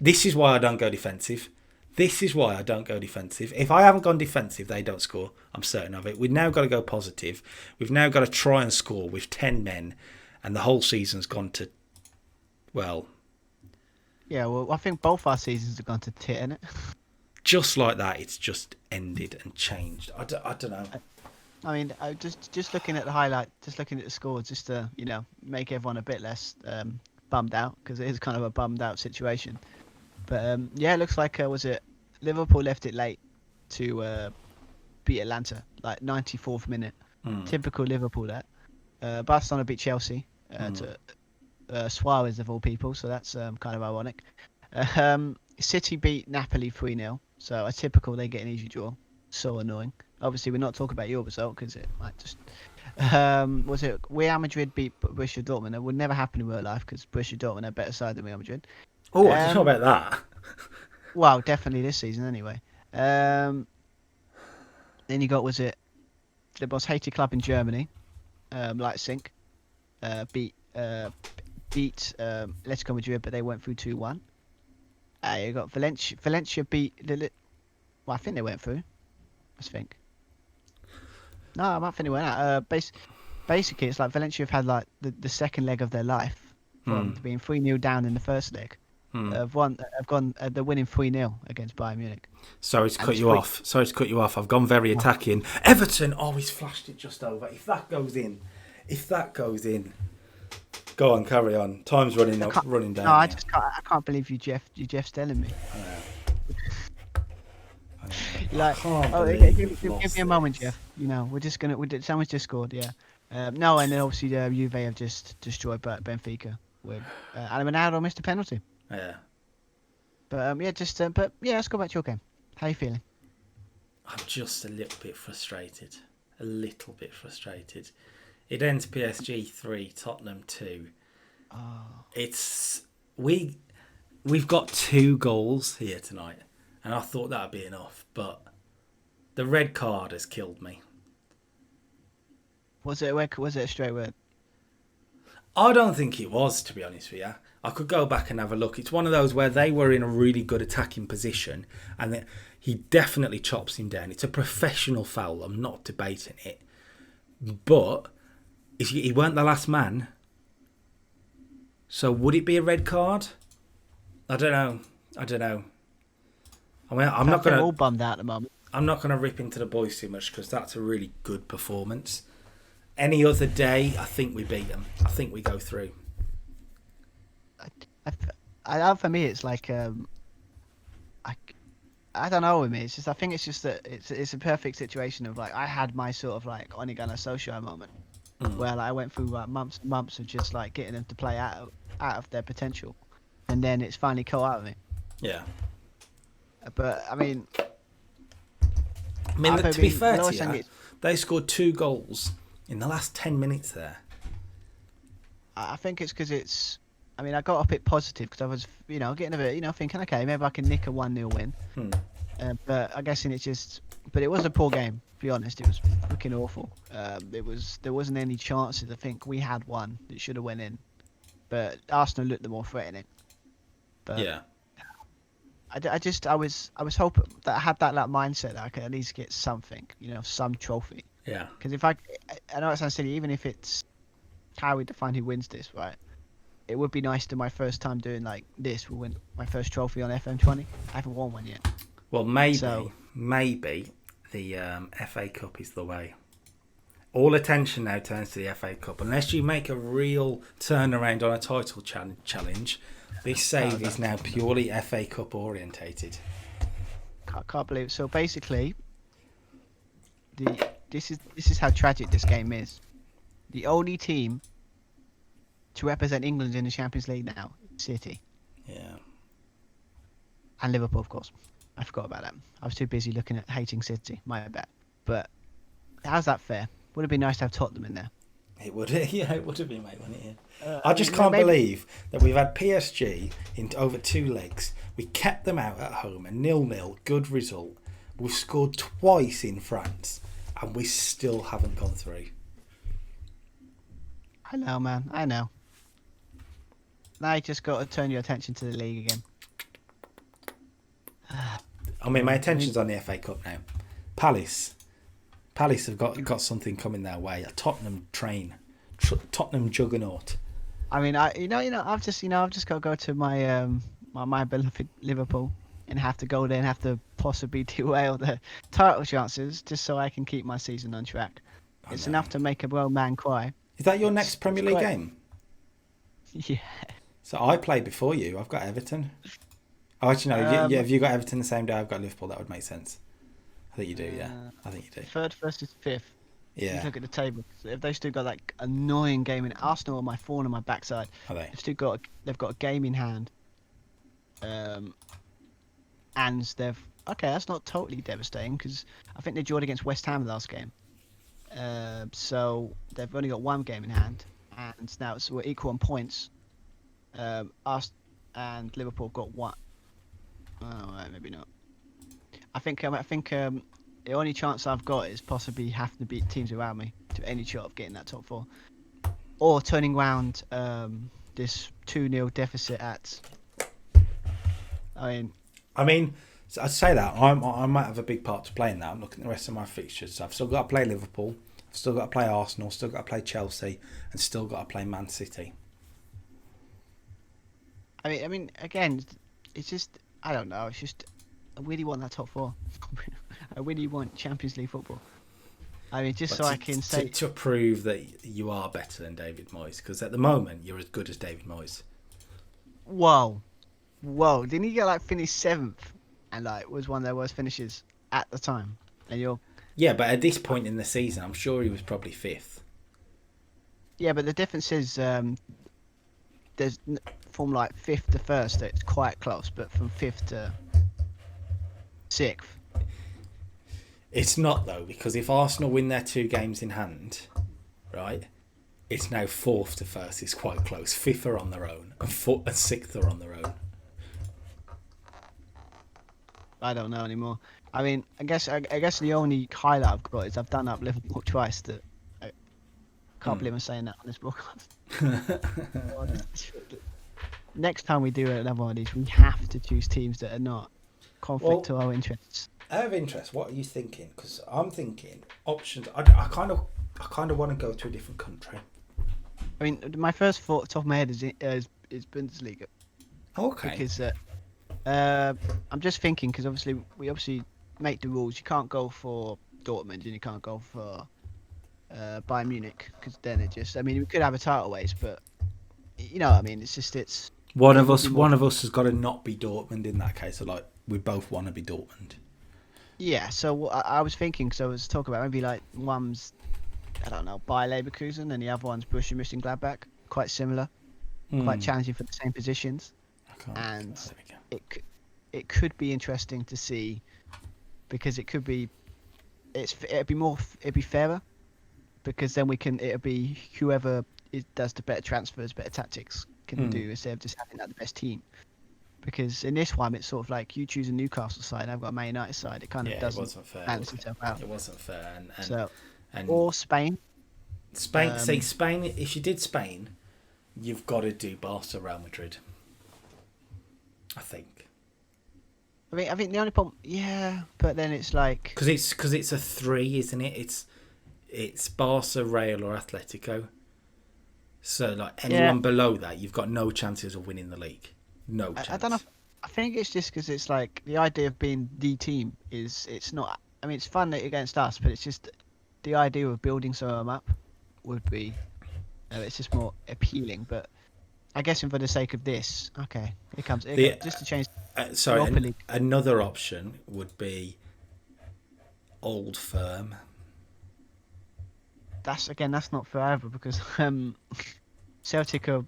This is why I don't go defensive. If I haven't gone defensive, they don't score. I'm certain of it. We've now got to go positive. We've now got to try and score with 10 men. And the whole season's gone to, well... Yeah, well, I think both our seasons have gone to tit, innit? Just like that, it's just ended and changed. I don't know. I just looking at the highlight, just looking at the scores, just to make everyone a bit less bummed out because it is kind of a bummed out situation. But it looks like was it Liverpool left it late to beat Atlanta, 94th minute, typical Liverpool that. Barcelona beat Chelsea to Suarez of all people, so that's kind of ironic. City beat Napoli 3-0, so a typical they get an easy draw. So annoying. Obviously, we're not talking about your result because it might just. Was it Real Madrid beat Borussia Dortmund? It would never happen in real life because Borussia Dortmund are a better side than Real Madrid. Oh, I don't know about that. Well, definitely this season anyway. Then you got the most hated club in Germany, Leipzig, beat Atletico Madrid, but they went through 2-1. You got Valencia. Valencia beat I think they went through. I think. No, I might think they went out. Basically, it's like Valencia have had the second leg of their life from being 3-0 down in the first leg. They're winning 3-0 against Bayern Munich. Sorry to cut you off. I've gone very attacking. Everton. Oh, he's flashed it just over. If that goes in. Go on, carry on. Time's running down. No, I can't believe you, Jeff. You Jeff's telling me. Give me a moment, Jeff. Someone's just scored, yeah. No, and then obviously Juve have just destroyed Benfica with Ronaldo missed a penalty. Yeah. But let's go back to your game. How are you feeling? I'm just a little bit frustrated. It ends PSG 3, Tottenham 2. Oh. We've got 2 goals here tonight. And I thought that would be enough, but the red card has killed me. Was it a straight word? I don't think it was, to be honest with you. I could go back and have a look. It's one of those where they were in a really good attacking position and he definitely chops him down. It's a professional foul. I'm not debating it. But he weren't the last man. So would it be a red card? I don't know. I mean, I'm not going to... all bummed out at the moment. I'm not going to rip into the boys too much because that's a really good performance. Any other day, I think we beat them. I think we go through. For me, it's like I don't know with me. It's just I think it's just that it's a perfect situation of like I had my sort of like Onigana Soshio moment where like, I went through like, months and months of just like getting them to play out of their potential, and then it's finally caught out of me. Yeah. But I mean, to be fair to you, they scored 2 goals in the last 10 minutes there. I think it's because it's. I mean, I got a bit positive because I was, getting a bit, thinking, okay, maybe I can nick a 1-0 win. But I guess it's just. But it was a poor game. To be honest, it was freaking awful. There wasn't any chances. I think we had one that should have went in, but Arsenal looked the more threatening. But yeah. I was hoping that I had that mindset that I could at least get something, some trophy. Yeah. Because if I know it sounds silly, even if it's how we define who wins this, right? It would be nice to my first time doing like this. We'll win my first trophy on FM20. I haven't won one yet. Well, maybe the FA Cup is the way. All attention now turns to the FA Cup. Unless you make a real turnaround on a title challenge, this save is now purely FA Cup orientated. I can't believe it. So basically, this is how tragic this game is. The only team to represent England in the Champions League now, City. Yeah. And Liverpool, of course. I forgot about that. I was too busy looking at hating City. My bad. But how's that fair? Would have been nice to have Tottenham in there. It would, yeah, it would have been, mate, wouldn't it? I just can't believe that we've had PSG in over 2 legs. We kept them out at home, a 0-0, good result. We've scored twice in France, and we still haven't gone through. I know, man. I know. Now you just got to turn your attention to the league again. I mean, my attention's on the FA Cup now. Palace have got something coming their way. A Tottenham train, Tottenham juggernaut. I mean, I've just got to go to my my beloved Liverpool and have to go there and have to possibly derail the title chances just so I can keep my season on track. It's enough to make a grown man cry. Is that your next Premier League game? Yeah. So I played before you. I've got Everton. Oh, actually, no. Have you got Everton the same day I've got Liverpool? That would make sense. I think you do, yeah. I think you do. 3rd versus 5th. Yeah. You look at the table. So if they still got like annoying game in Arsenal on my phone on my backside, are they? They've got a game in hand. And that's not totally devastating because I think they drew against West Ham last game. So they've only got 1 game in hand, and now we're equal on points. Us and Liverpool have got 1. Oh, right, maybe not. I think the only chance I've got is possibly have to beat teams around me to any shot of getting that top 4, or turning round this 2-0 deficit at. I mean, so I'd say that I might have a big part to play in that. I'm looking at the rest of my fixtures. So I've still got to play Liverpool, I've still got to play Arsenal, still got to play Chelsea, and still got to play Man City. I mean, again, it's just I don't know. It's just I really want that top 4. I really want Champions League football. I mean, just I can say to prove that you are better than David Moyes, because at the moment you're as good as David Moyes. Whoa, didn't he get finish 7th and was one of their worst finishes at the time? And yeah, but at this point in the season, I'm sure he was probably 5th. Yeah, but the difference is there's from 5th to 1st, it's quite close, but from 5th to 6th. It's not, though, because if Arsenal win their 2 games in hand, right, it's now 4th to 1st. It's quite close. 5th are on their own, and 6th are on their own. I don't know anymore. I mean, I guess the only highlight I've got is I've done up Liverpool twice. can't believe I'm saying that on this broadcast. Next time we do another one of these, we have to choose teams that are not conflict to our interests. Out of interest, what are you thinking? Because I'm thinking options. I kind of want to go to a different country. I mean, my first thought top of my head is Bundesliga. Okay. Because I'm just thinking, because we make the rules. You can't go for Dortmund and you can't go for Bayern Munich, because then it just. I mean, we could have a title race, but you know, what I mean, it's. One of us has got to not be Dortmund in that case. So like, we both want to be Dortmund. Yeah. So I was thinking. So I was talking about maybe like one's, I don't know, Bayer Leverkusen, and the other one's Borussia Mönchengladbach. Quite similar, quite challenging for the same positions, and it could be interesting to see, because it'd be fairer, because then it'll be whoever does the better transfers, better tactics can do, instead of just having the best team. Because in this one, it's sort of like you choose a Newcastle side, and I've got a Man United side. It kind of doesn't balance itself out. It wasn't fair. Or Spain. Spain. If you did Spain, you've got to do Barca, Real Madrid. I think. I think the only problem, but then it's like because it's a 3, isn't it? It's Barca, Real, or Atletico. So like anyone below that, you've got no chances of winning the league. No chance. I don't know. I think it's just because it's like the idea of being the team it's not. I mean, it's fun against us, but it's just the idea of building someone up would be. It's just more appealing, but I guess for the sake of this, okay, just to change. Sorry, another option would be Old Firm. That's not forever, because Celtic are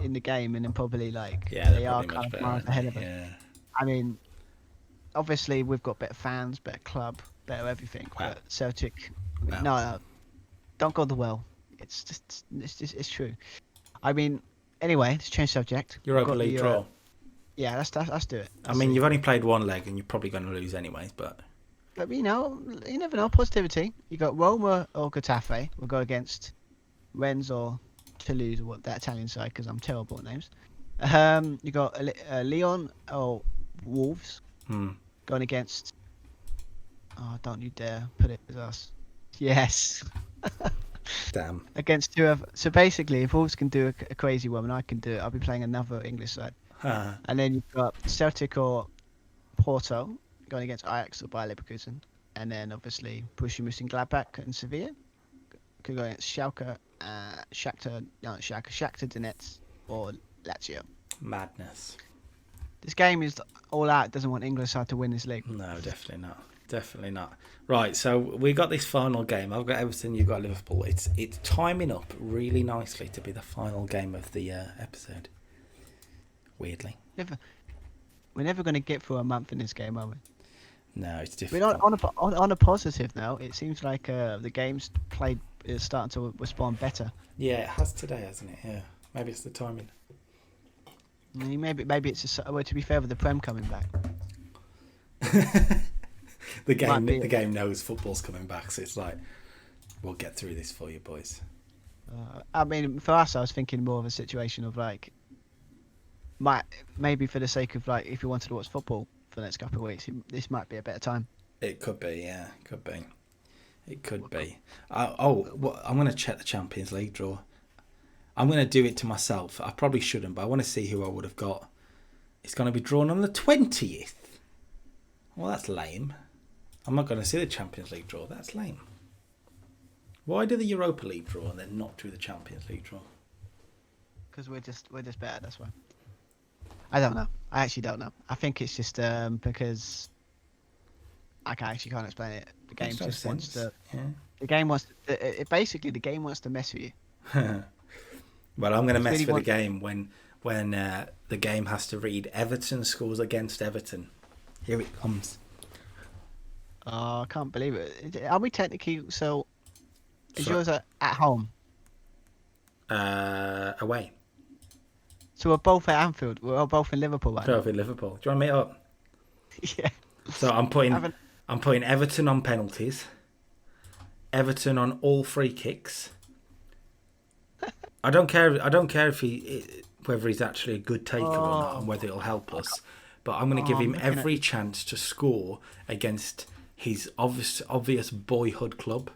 in the game, and then probably they are kind of miles ahead of us. Yeah. I mean, obviously we've got better fans, better club, better everything, but Celtic, no, don't go the well. It's true. I mean, anyway, let's change subject. Europa League draw. Yeah, let's do it. You've only played one leg, and you're probably going to lose anyways, but you never know. Positivity. You got Roma or Getafe. We'll go against Rennes or Toulouse, or that Italian side, because I'm terrible at names. You got Lyon or Wolves going against. Oh, don't you dare put it as us. Yes. Damn. Against whoever. So basically, if Wolves can do a crazy one, and I can do it, I'll be playing another English side. And then you've got Celtic or Porto going against Ajax or Bayer Leverkusen, and then obviously Borussia Mönchengladbach and Sevilla could go against Shakhtar Donetsk or Lazio. Madness. This game is all out. Doesn't want English side to win this league. No, definitely not. Right, so we got this final game. I've got Everton, you've got Liverpool. It's timing up really nicely to be the final game of the episode. Weirdly. We're never going to get through a month in this game, are we? No, it's difficult. On a positive note, it seems like the game's played is starting to respond better. Yeah, it has today, hasn't it? Yeah, maybe it's the timing. Maybe it's to be fair with the Prem coming back. the game knows football's coming back, so it's like, we'll get through this for you, boys. I mean, for us, I was thinking more of a situation of maybe for the sake of if you wanted to watch football for the next couple of weeks, this might be a better time. It could be, yeah, it could be. I'm going to check the Champions League draw. I'm going to do it to myself. I probably shouldn't, but I want to see who I would have got. It's going to be drawn on the 20th. Well, that's lame. I'm not going to see the Champions League draw. That's lame. Why do the Europa League draw and then not do the Champions League draw? Because we're just better. That's why. I don't know. I actually don't know. I think it's just because I can't explain it. The game just wants to. Yeah. The game wants to, basically the game wants to mess with you. Well, I'm going to mess with the game when the game has to read Everton scores against Everton. Here it comes. Oh, I can't believe it. Are we technically so? Is yours at home? Away. So we're both at Anfield. We're both in Liverpool. Right? Both in Liverpool. Do you want to meet up? Yeah. So I'm putting Everton on penalties, Everton on all free kicks, I don't care. I don't care if whether he's actually a good taker or not, and whether it'll help us. But I'm going to give him every chance to score against his obvious boyhood club.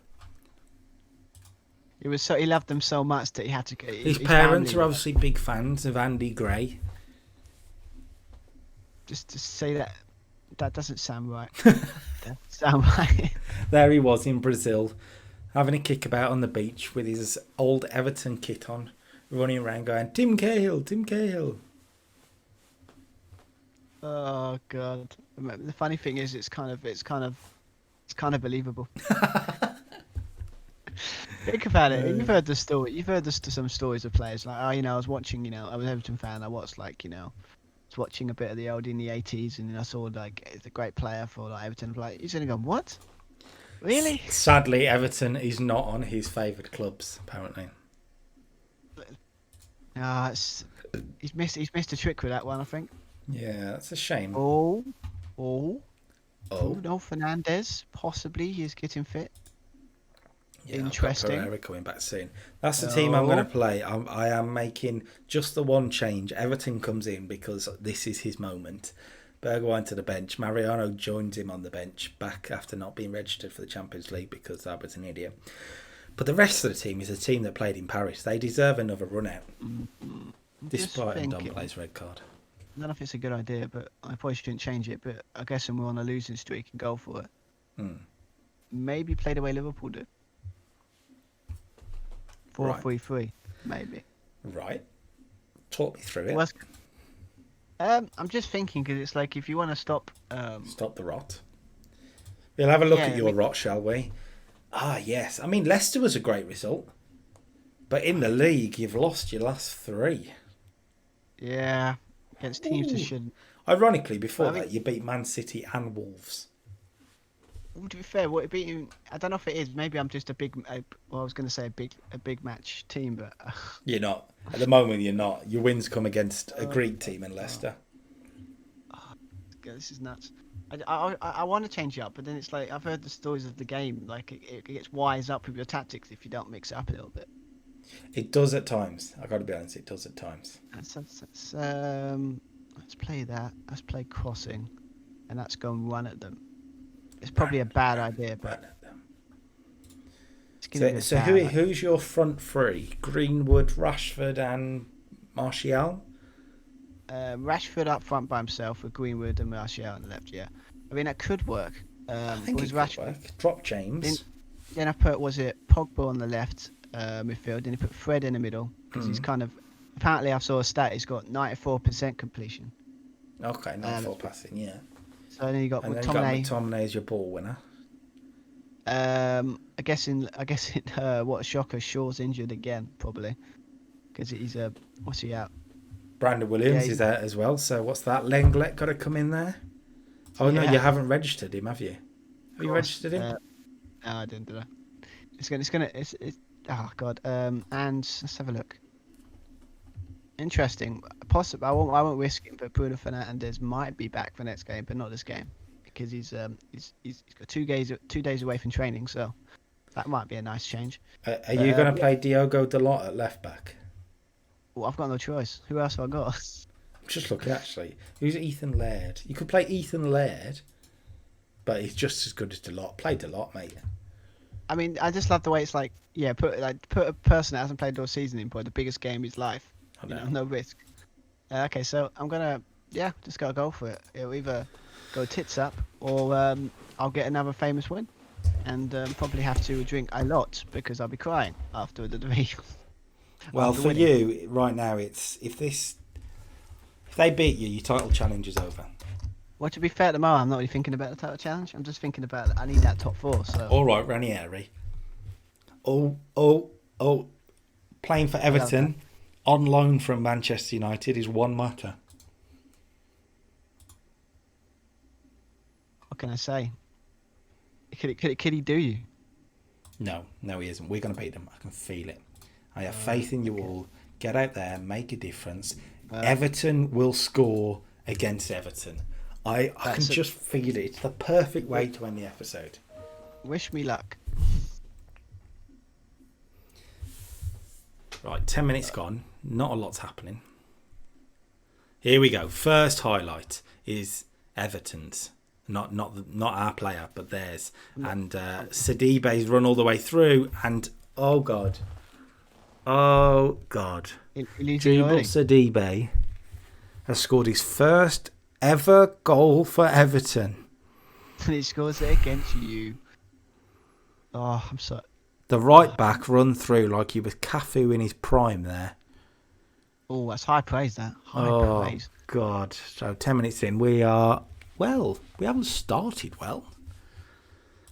He loved them so much that he had to get. His parents are obviously big fans of Andy Gray. Just to say that doesn't sound right. That sound right. There he was in Brazil, having a kickabout on the beach with his old Everton kit on, running around going, Tim Cahill, Tim Cahill. Oh God! The funny thing is, it's kind of believable. Think about it. You've heard the story. You've heard some stories of players like, I was watching. I was an Everton fan. I watched was watching a bit of the old in the 80s, and I saw it's a great player for Everton. He's gonna go, what? Really? Sadly, Everton is not on his favoured clubs apparently. He's missed a trick with that one, I think. Yeah, that's a shame. Oh, Bruno Fernandes possibly is getting fit. Yeah, interesting. I've got Pereira coming back soon. That's the team I'm going to play. I am making just the one change. Everton comes in because this is his moment. Bergwijn to the bench. Mariano joins him on the bench back after not being registered for the Champions League because I was an idiot. But the rest of the team is a team that played in Paris. They deserve another run out. Despite Ndombele's red card. I don't know if it's a good idea, but I probably shouldn't change it. But I guess when we're on a losing streak and go for it. Maybe play the way Liverpool do. 4-3-3, maybe. Right. Talk me through it. I'm just thinking because it's like if you want to stop the rot. We'll have a look at your rot, shall we? Ah, yes. I mean, Leicester was a great result, but in the league, you've lost your last 3. Yeah, against teams that shouldn't. Ironically, before that, you beat Man City and Wolves. Well, to be fair, what it beat you, I don't know if it is. Maybe I'm just I was going to say a big match team, but you're not at the moment. You're not. Your wins come against a Greek team in Leicester. This is nuts. I want to change it up, but then it's like I've heard the stories of the game. Like it gets wise up with your tactics if you don't mix it up a little bit. It does at times. I got to be honest. It does at times. Let's play that. Let's play crossing, and let's go and run at them. It's probably a bad idea, but so who's your front 3? Greenwood, Rashford, and Martial. Rashford up front by himself with Greenwood and Martial on the left. Yeah, I mean that could work. I think it could work. Drop James. Then I put Pogba on the left midfield, and he put Fred in the middle because he's kind of apparently I saw a stat. He's got 94% completion. Okay, 94 passing. Yeah. So then you got McTominay as your ball winner. I guess what a shocker. Shaw's injured again probably because he's what's he out? Brandon Williams is out as well. So what's that? Lenglet got to come in there. Oh no, you haven't registered him, have you? Have you registered him? No, I didn't do that. It's oh god. And let's have a look. Interesting. Possible. I won't risk it, but Bruno Fernandes might be back for next game, but not this game because he's got 2 days away from training, so that might be a nice change. Are you going to play Diogo Dalot at left back? Well, I've got no choice. Who else have I got? I'm just looking actually. Who's Ethan Laird? You could play Ethan Laird, but he's just as good as Dalot. Play Dalot, mate. I mean, I just love the way it's like, put a person that hasn't played all season in for the biggest game of his life. No risk. Okay, so I'm gonna just gotta go for it. It'll either go tits up or I'll get another famous win, and probably have to drink a lot because I'll be crying after the defeat. Well, for you right now, it's if they beat you, your title challenge is over. Well, to be fair, tomorrow I'm not really thinking about the title challenge. I'm just thinking about I need that top 4. So all right, Ranieri. Oh, playing for Everton. On loan from Manchester United is one matter. What can I say? Could he do you? No, he isn't. We're going to beat them. I can feel it. I have faith in you all. Get out there, make a difference. Everton will score against Everton. I can just feel it. It's the perfect way to end the episode. Wish me luck. Right, 10 minutes gone. Not a lot's happening. Here we go. First highlight is Everton's. Not our player, but theirs. And Sidibe's run all the way through. And, oh, God. Jubal Sidibe has scored his first ever goal for Everton. And he scores it against you. Oh, I'm sorry. The right back run through like he was Cafu in his prime there. Oh, that's high praise, that. High praise. God. So 10 minutes in, we haven't started well.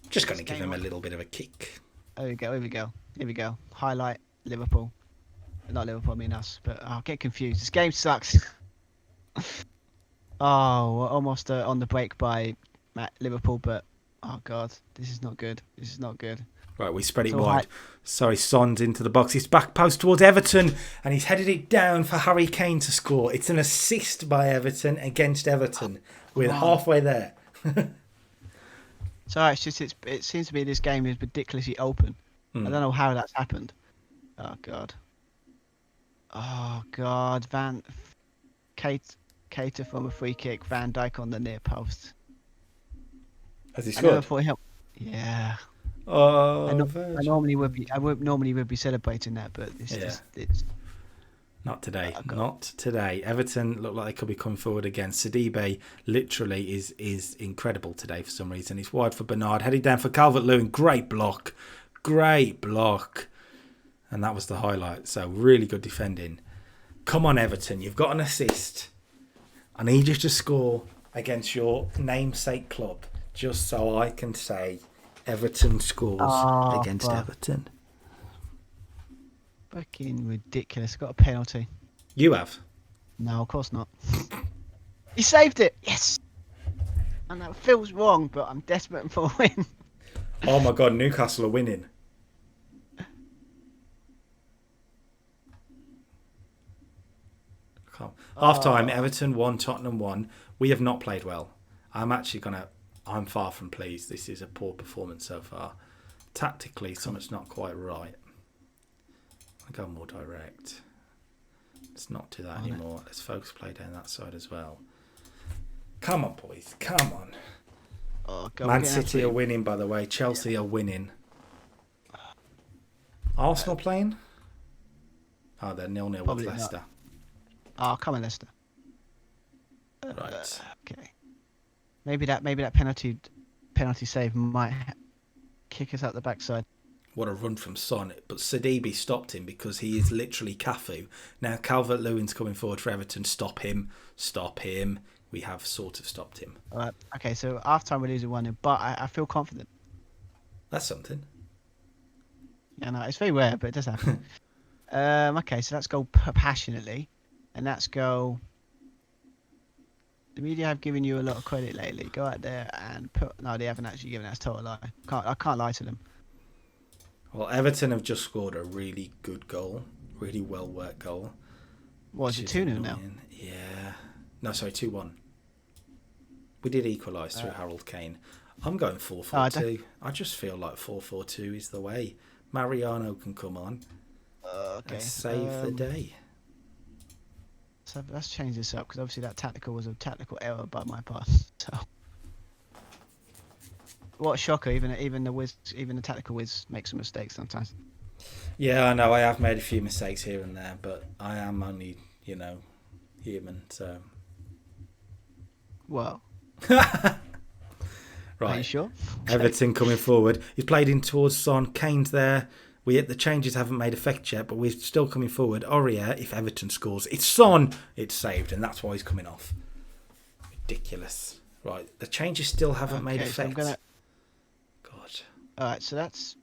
Just going to give him a little bit of a kick. Here we go. Highlight, Liverpool. Not Liverpool, I mean us. But I'll get confused. This game sucks. We're almost on the break by Liverpool, but oh God, this is not good. Right, we spread it wide. Sorry, Son's into the box. He's back post towards Everton, and he's headed it down for Harry Kane to score. It's an assist by Everton against Everton. We're halfway there. So it's just it seems to be this game is ridiculously open. I don't know how that's happened. Oh God, Cater from a free kick, Van Dijk on the near post. Has he scored? Yeah. Oh, I normally would be celebrating that, but it's not today. Not today. Everton look like they could be coming forward again. Sidibe literally is incredible today for some reason. He's wide for Bernard, heading down for Calvert-Lewin. Great block, and that was the highlight. So really good defending. Come on, Everton, you've got an assist. I need you to score against your namesake club, just so I can say Everton scores against Everton. Fucking ridiculous. Got a penalty. You have? No, of course not. He saved it. Yes. And that feels wrong, but I'm desperate for a win. Oh my God, Newcastle are winning. Half time, Everton 1, Tottenham 1. We have not played well. I'm far from pleased. This is a poor performance so far. Tactically, something's not quite right. I go more direct. Let's not do that anymore. Let's focus play down that side as well. Come on, boys. Come on. Man City are winning, by the way. Chelsea are winning. Arsenal playing? Oh, they're 0-0 with Leicester. Oh, come on, Leicester. Right. Okay. Maybe that penalty save might kick us out the backside. What a run from Son. But Sidibe stopped him because he is literally Cafu. Now Calvert-Lewin's coming forward for Everton. Stop him. We have sort of stopped him. All right. Okay, so half time we're losing 1-0, but I feel confident. That's something. Yeah, no, it's very rare, but it does happen. Okay, so let's go passionately. And let's go. The media have given you a lot of credit lately. Go out there and put. No, they haven't actually given. That's a total lie. I can't lie to them. Well, Everton have just scored a really good goal, really well worked goal. What is it, 2-0 now? Yeah. No, sorry, 2-1. We did equalise through Harold Kane. I'm going 4-4-2. I just feel like 4-4-2 is the way. Mariano can come on and save the day. So let's change this up, because obviously that tactical was a tactical error by my part. So, what a shocker! Even the tactical whiz makes some mistakes sometimes. Yeah, I know. I have made a few mistakes here and there, but I am only, human. So, well, right. Are you sure? Everton coming forward. He's played in towards Son. Kane's there. The changes haven't made effect yet, but we're still coming forward. Aurier, if Everton scores, it's Son. It's saved, and that's why he's coming off. Ridiculous. Right, the changes still haven't made effect. God. All right, so let's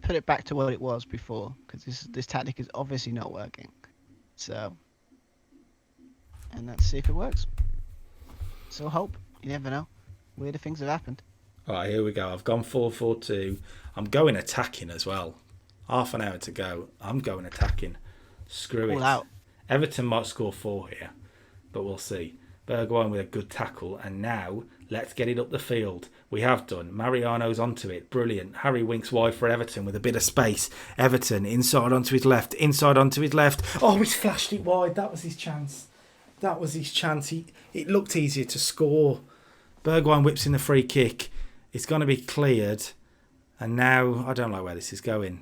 put it back to what it was before, because this tactic is obviously not working. So, and let's see if it works. So hope. You never know. Weirder things have happened. All right, here we go. I've gone 4-4-2. I'm going attacking as well. Half an hour to go. I'm going attacking. Screw it. All out. Everton might score 4 here, but we'll see. Bergwijn with a good tackle. And now, let's get it up the field. We have done. Mariano's onto it. Brilliant. Harry Winks wide for Everton with a bit of space. Everton inside onto his left. Inside onto his left. Oh, he's flashed it wide. That was his chance. That was his chance. It looked easier to score. Bergwijn whips in the free kick. It's going to be cleared. And now, I don't like where this is going.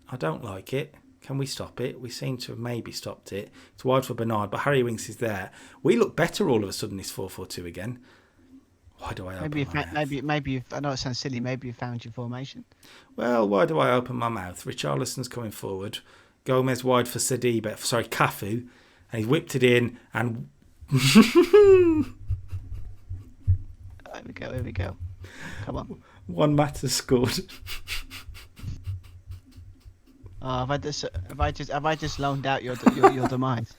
I don't like it. Can we stop it? We seem to have maybe stopped it. It's wide for Bernard, but Harry Winks is there. We look better all of a sudden, this 4-4-2 again. Why do I open my mouth? Maybe I know it sounds silly. Maybe you found your formation. Well, why do I open my mouth? Richarlison's coming forward. Gomez wide for Cafu. And he's whipped it in and... Here we go. Come on. One Matters scored. Oh, have I just loaned out your demise?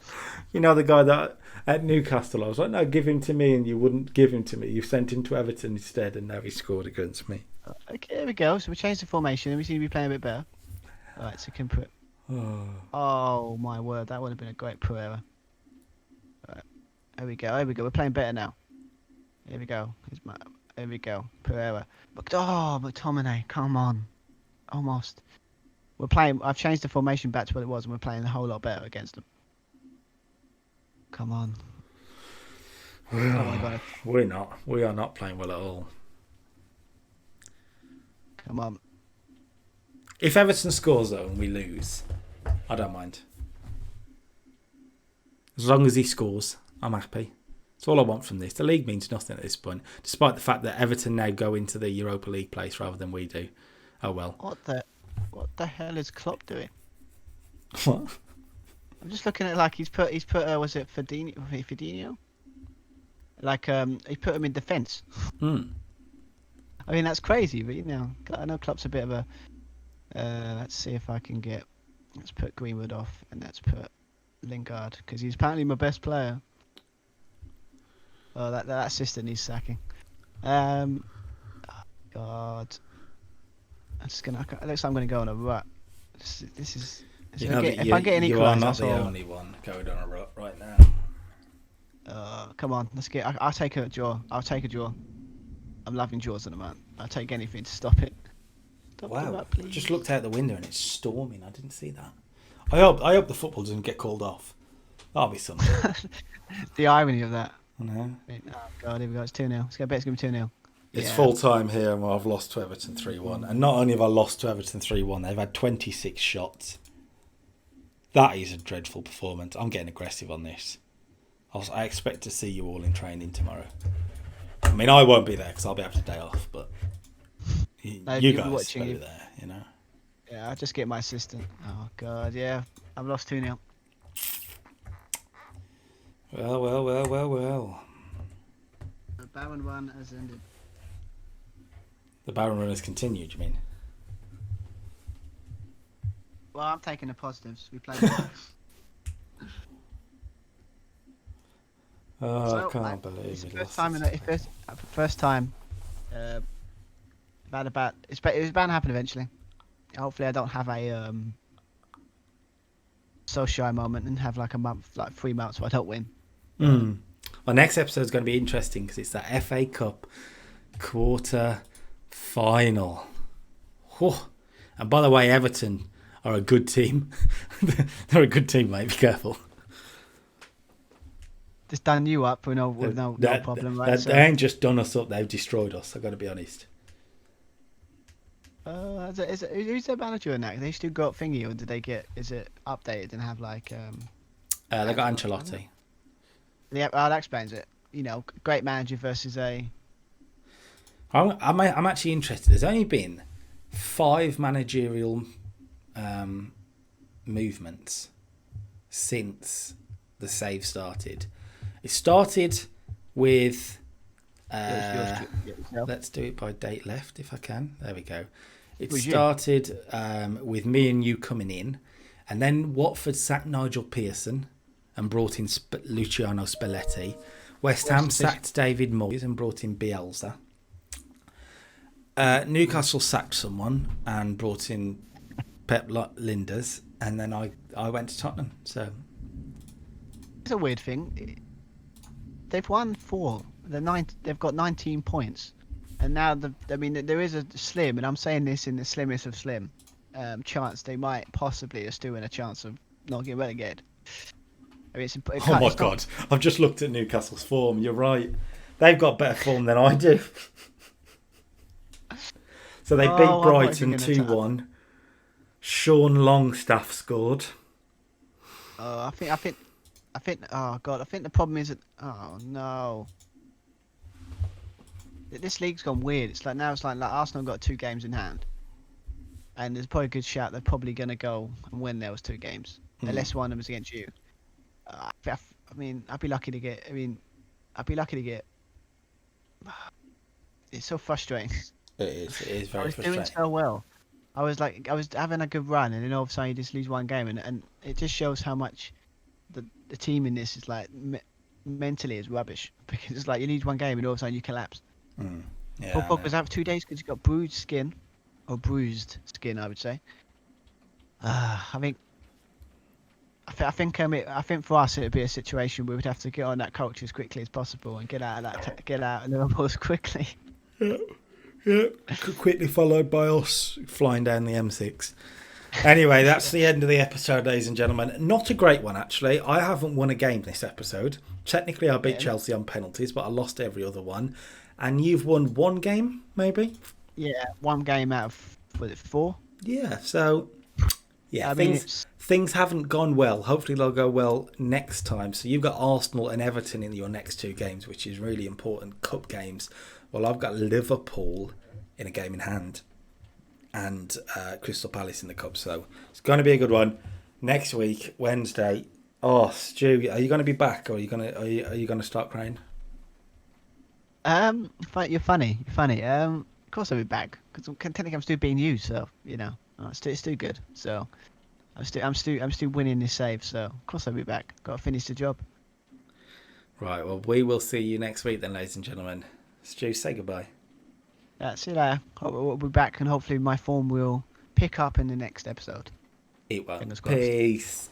You know the guy that at Newcastle, I was like, no, give him to me, and you wouldn't give him to me. You sent him to Everton instead, and now he scored against me. Okay, here we go. So we changed the formation, and we seem to be playing a bit better. All right, so can put. Oh my word, that would have been a great Pereira. All right, here we go. We're playing better now. Here we go. Here we go. Pereira. McTominay, come on. Almost. We're playing. I've changed the formation back to what it was, and we're playing a whole lot better against them. Come on. We're not. We are not playing well at all. Come on. If Everton scores though and we lose, I don't mind. As long as he scores, I'm happy. That's all I want from this. The league means nothing at this point, despite the fact that Everton now go into the Europa League place rather than we do. Oh well. What the hell is Klopp doing? What? I'm just looking at he's put was it Ferdinand? He put him in defence. I mean that's crazy, but I know Klopp's a bit of a. Let's see if I can get. Let's put Greenwood off and let's put Lingard because he's apparently my best player. Oh, that assistant needs sacking. God. It looks like I'm going to go on a rut. This is. You know that you are not the only one going on a rut right now. Come on, let's get. I'll take a draw. I'm loving draws at the moment. I'll take anything to stop it. Wow! I just looked out the window and it's storming. I didn't see that. I hope the football doesn't get called off. That'll be something. The irony of that. I know. Oh God, here we go. It's 2-0. Let's go. It's going to be 2-0. It's full time here, and I've lost to Everton 3-1. And not only have I lost to Everton 3-1, they've had 26 shots. That is a dreadful performance. I'm getting aggressive on this. I expect to see you all in training tomorrow. I mean, I won't be there because I'll be having a day off, but you guys will be there, you know. Yeah, I'll just get my assistant. Oh, God, yeah. I've lost 2-0. Well. The Baron run has ended. The Baron run has continued, you mean? Well, I'm taking the positives. We played. I can't believe it's it. First time. It's bound to happen eventually. Hopefully, I don't have a so shy moment and have like a month, like 3 months where I don't win. Our next episode is going to be interesting because it's that FA Cup quarter final. Whew. And by the way, Everton are a good team. They're a good team, mate. Be careful. Just done you up with no problem, right? They ain't just done us up; they've destroyed us. I've got to be honest. Who's their manager in that? They still got thingy, or did they get? Is it updated and have like? They got Ancelotti. Yeah, that explains it. Great manager versus a. I'm actually interested. There's only been 5 managerial movements since the save started. It started with. Let's do it by date left if I can. There we go. It started with me and you coming in, and then Watford sacked Nigel Pearson and brought in Luciano Spalletti. West Ham sacked David Moyes and brought in Bielsa. Newcastle sacked someone and brought in Pep Linders, and then I went to Tottenham. So it's a weird thing. they've won 4. They've got 19 points, and now there is a slim, and I'm saying this in the slimmest of slim, chance they might possibly are still in a chance of not getting relegated. I mean, oh my God, I've just looked at Newcastle's form. You're right. They've got better form than I do. So they beat Brighton 2-1. Sean Longstaff scored. I think. Oh God, I think the problem is that. Oh no. This league's gone weird. It's like Arsenal got 2 games in hand, and there's probably a good shout they're probably going to go and win those 2 games, unless one of them is against you. I mean, I'd be lucky to get. It's so frustrating. It is very frustrating. Doing so well. I was having a good run, and then all of a sudden you just lose one game, and it just shows how much the team in this is like mentally is rubbish, because it's like you lose one game and all of a sudden you collapse. Yeah. Paul Pogba's out for 2 days because he's got bruised skin, I would say. I think for us it would be a situation where we'd have to get on that culture as quickly as possible and get out of Liverpool as quickly. Yeah, quickly followed by us flying down the M6. Anyway, that's the end of the episode, ladies and gentlemen. Not a great one, actually. I haven't won a game this episode. Technically, I beat Chelsea on penalties, but I lost every other one. And you've won 1 game, maybe? Yeah, 1 game out of, was it 4? Yeah, so... Yeah, I mean, things haven't gone well. Hopefully they'll go well next time. So you've got Arsenal and Everton in your next 2 games, which is really important. Cup games. Well, I've got Liverpool in a game in hand and Crystal Palace in the cup. So it's going to be a good one. Next week, Wednesday. Oh, Stu, are you going to be back, or are you going to start crying? You're funny. Of course I'll be back, because technically I'm still being used. So it's still good. So I'm still winning this save. So of course I'll be back. Got to finish the job. Right. Well, we will see you next week then, ladies and gentlemen. Stu, say goodbye. See you later. We'll be back, and hopefully my form will pick up in the next episode. It will. Fingers crossed. Peace.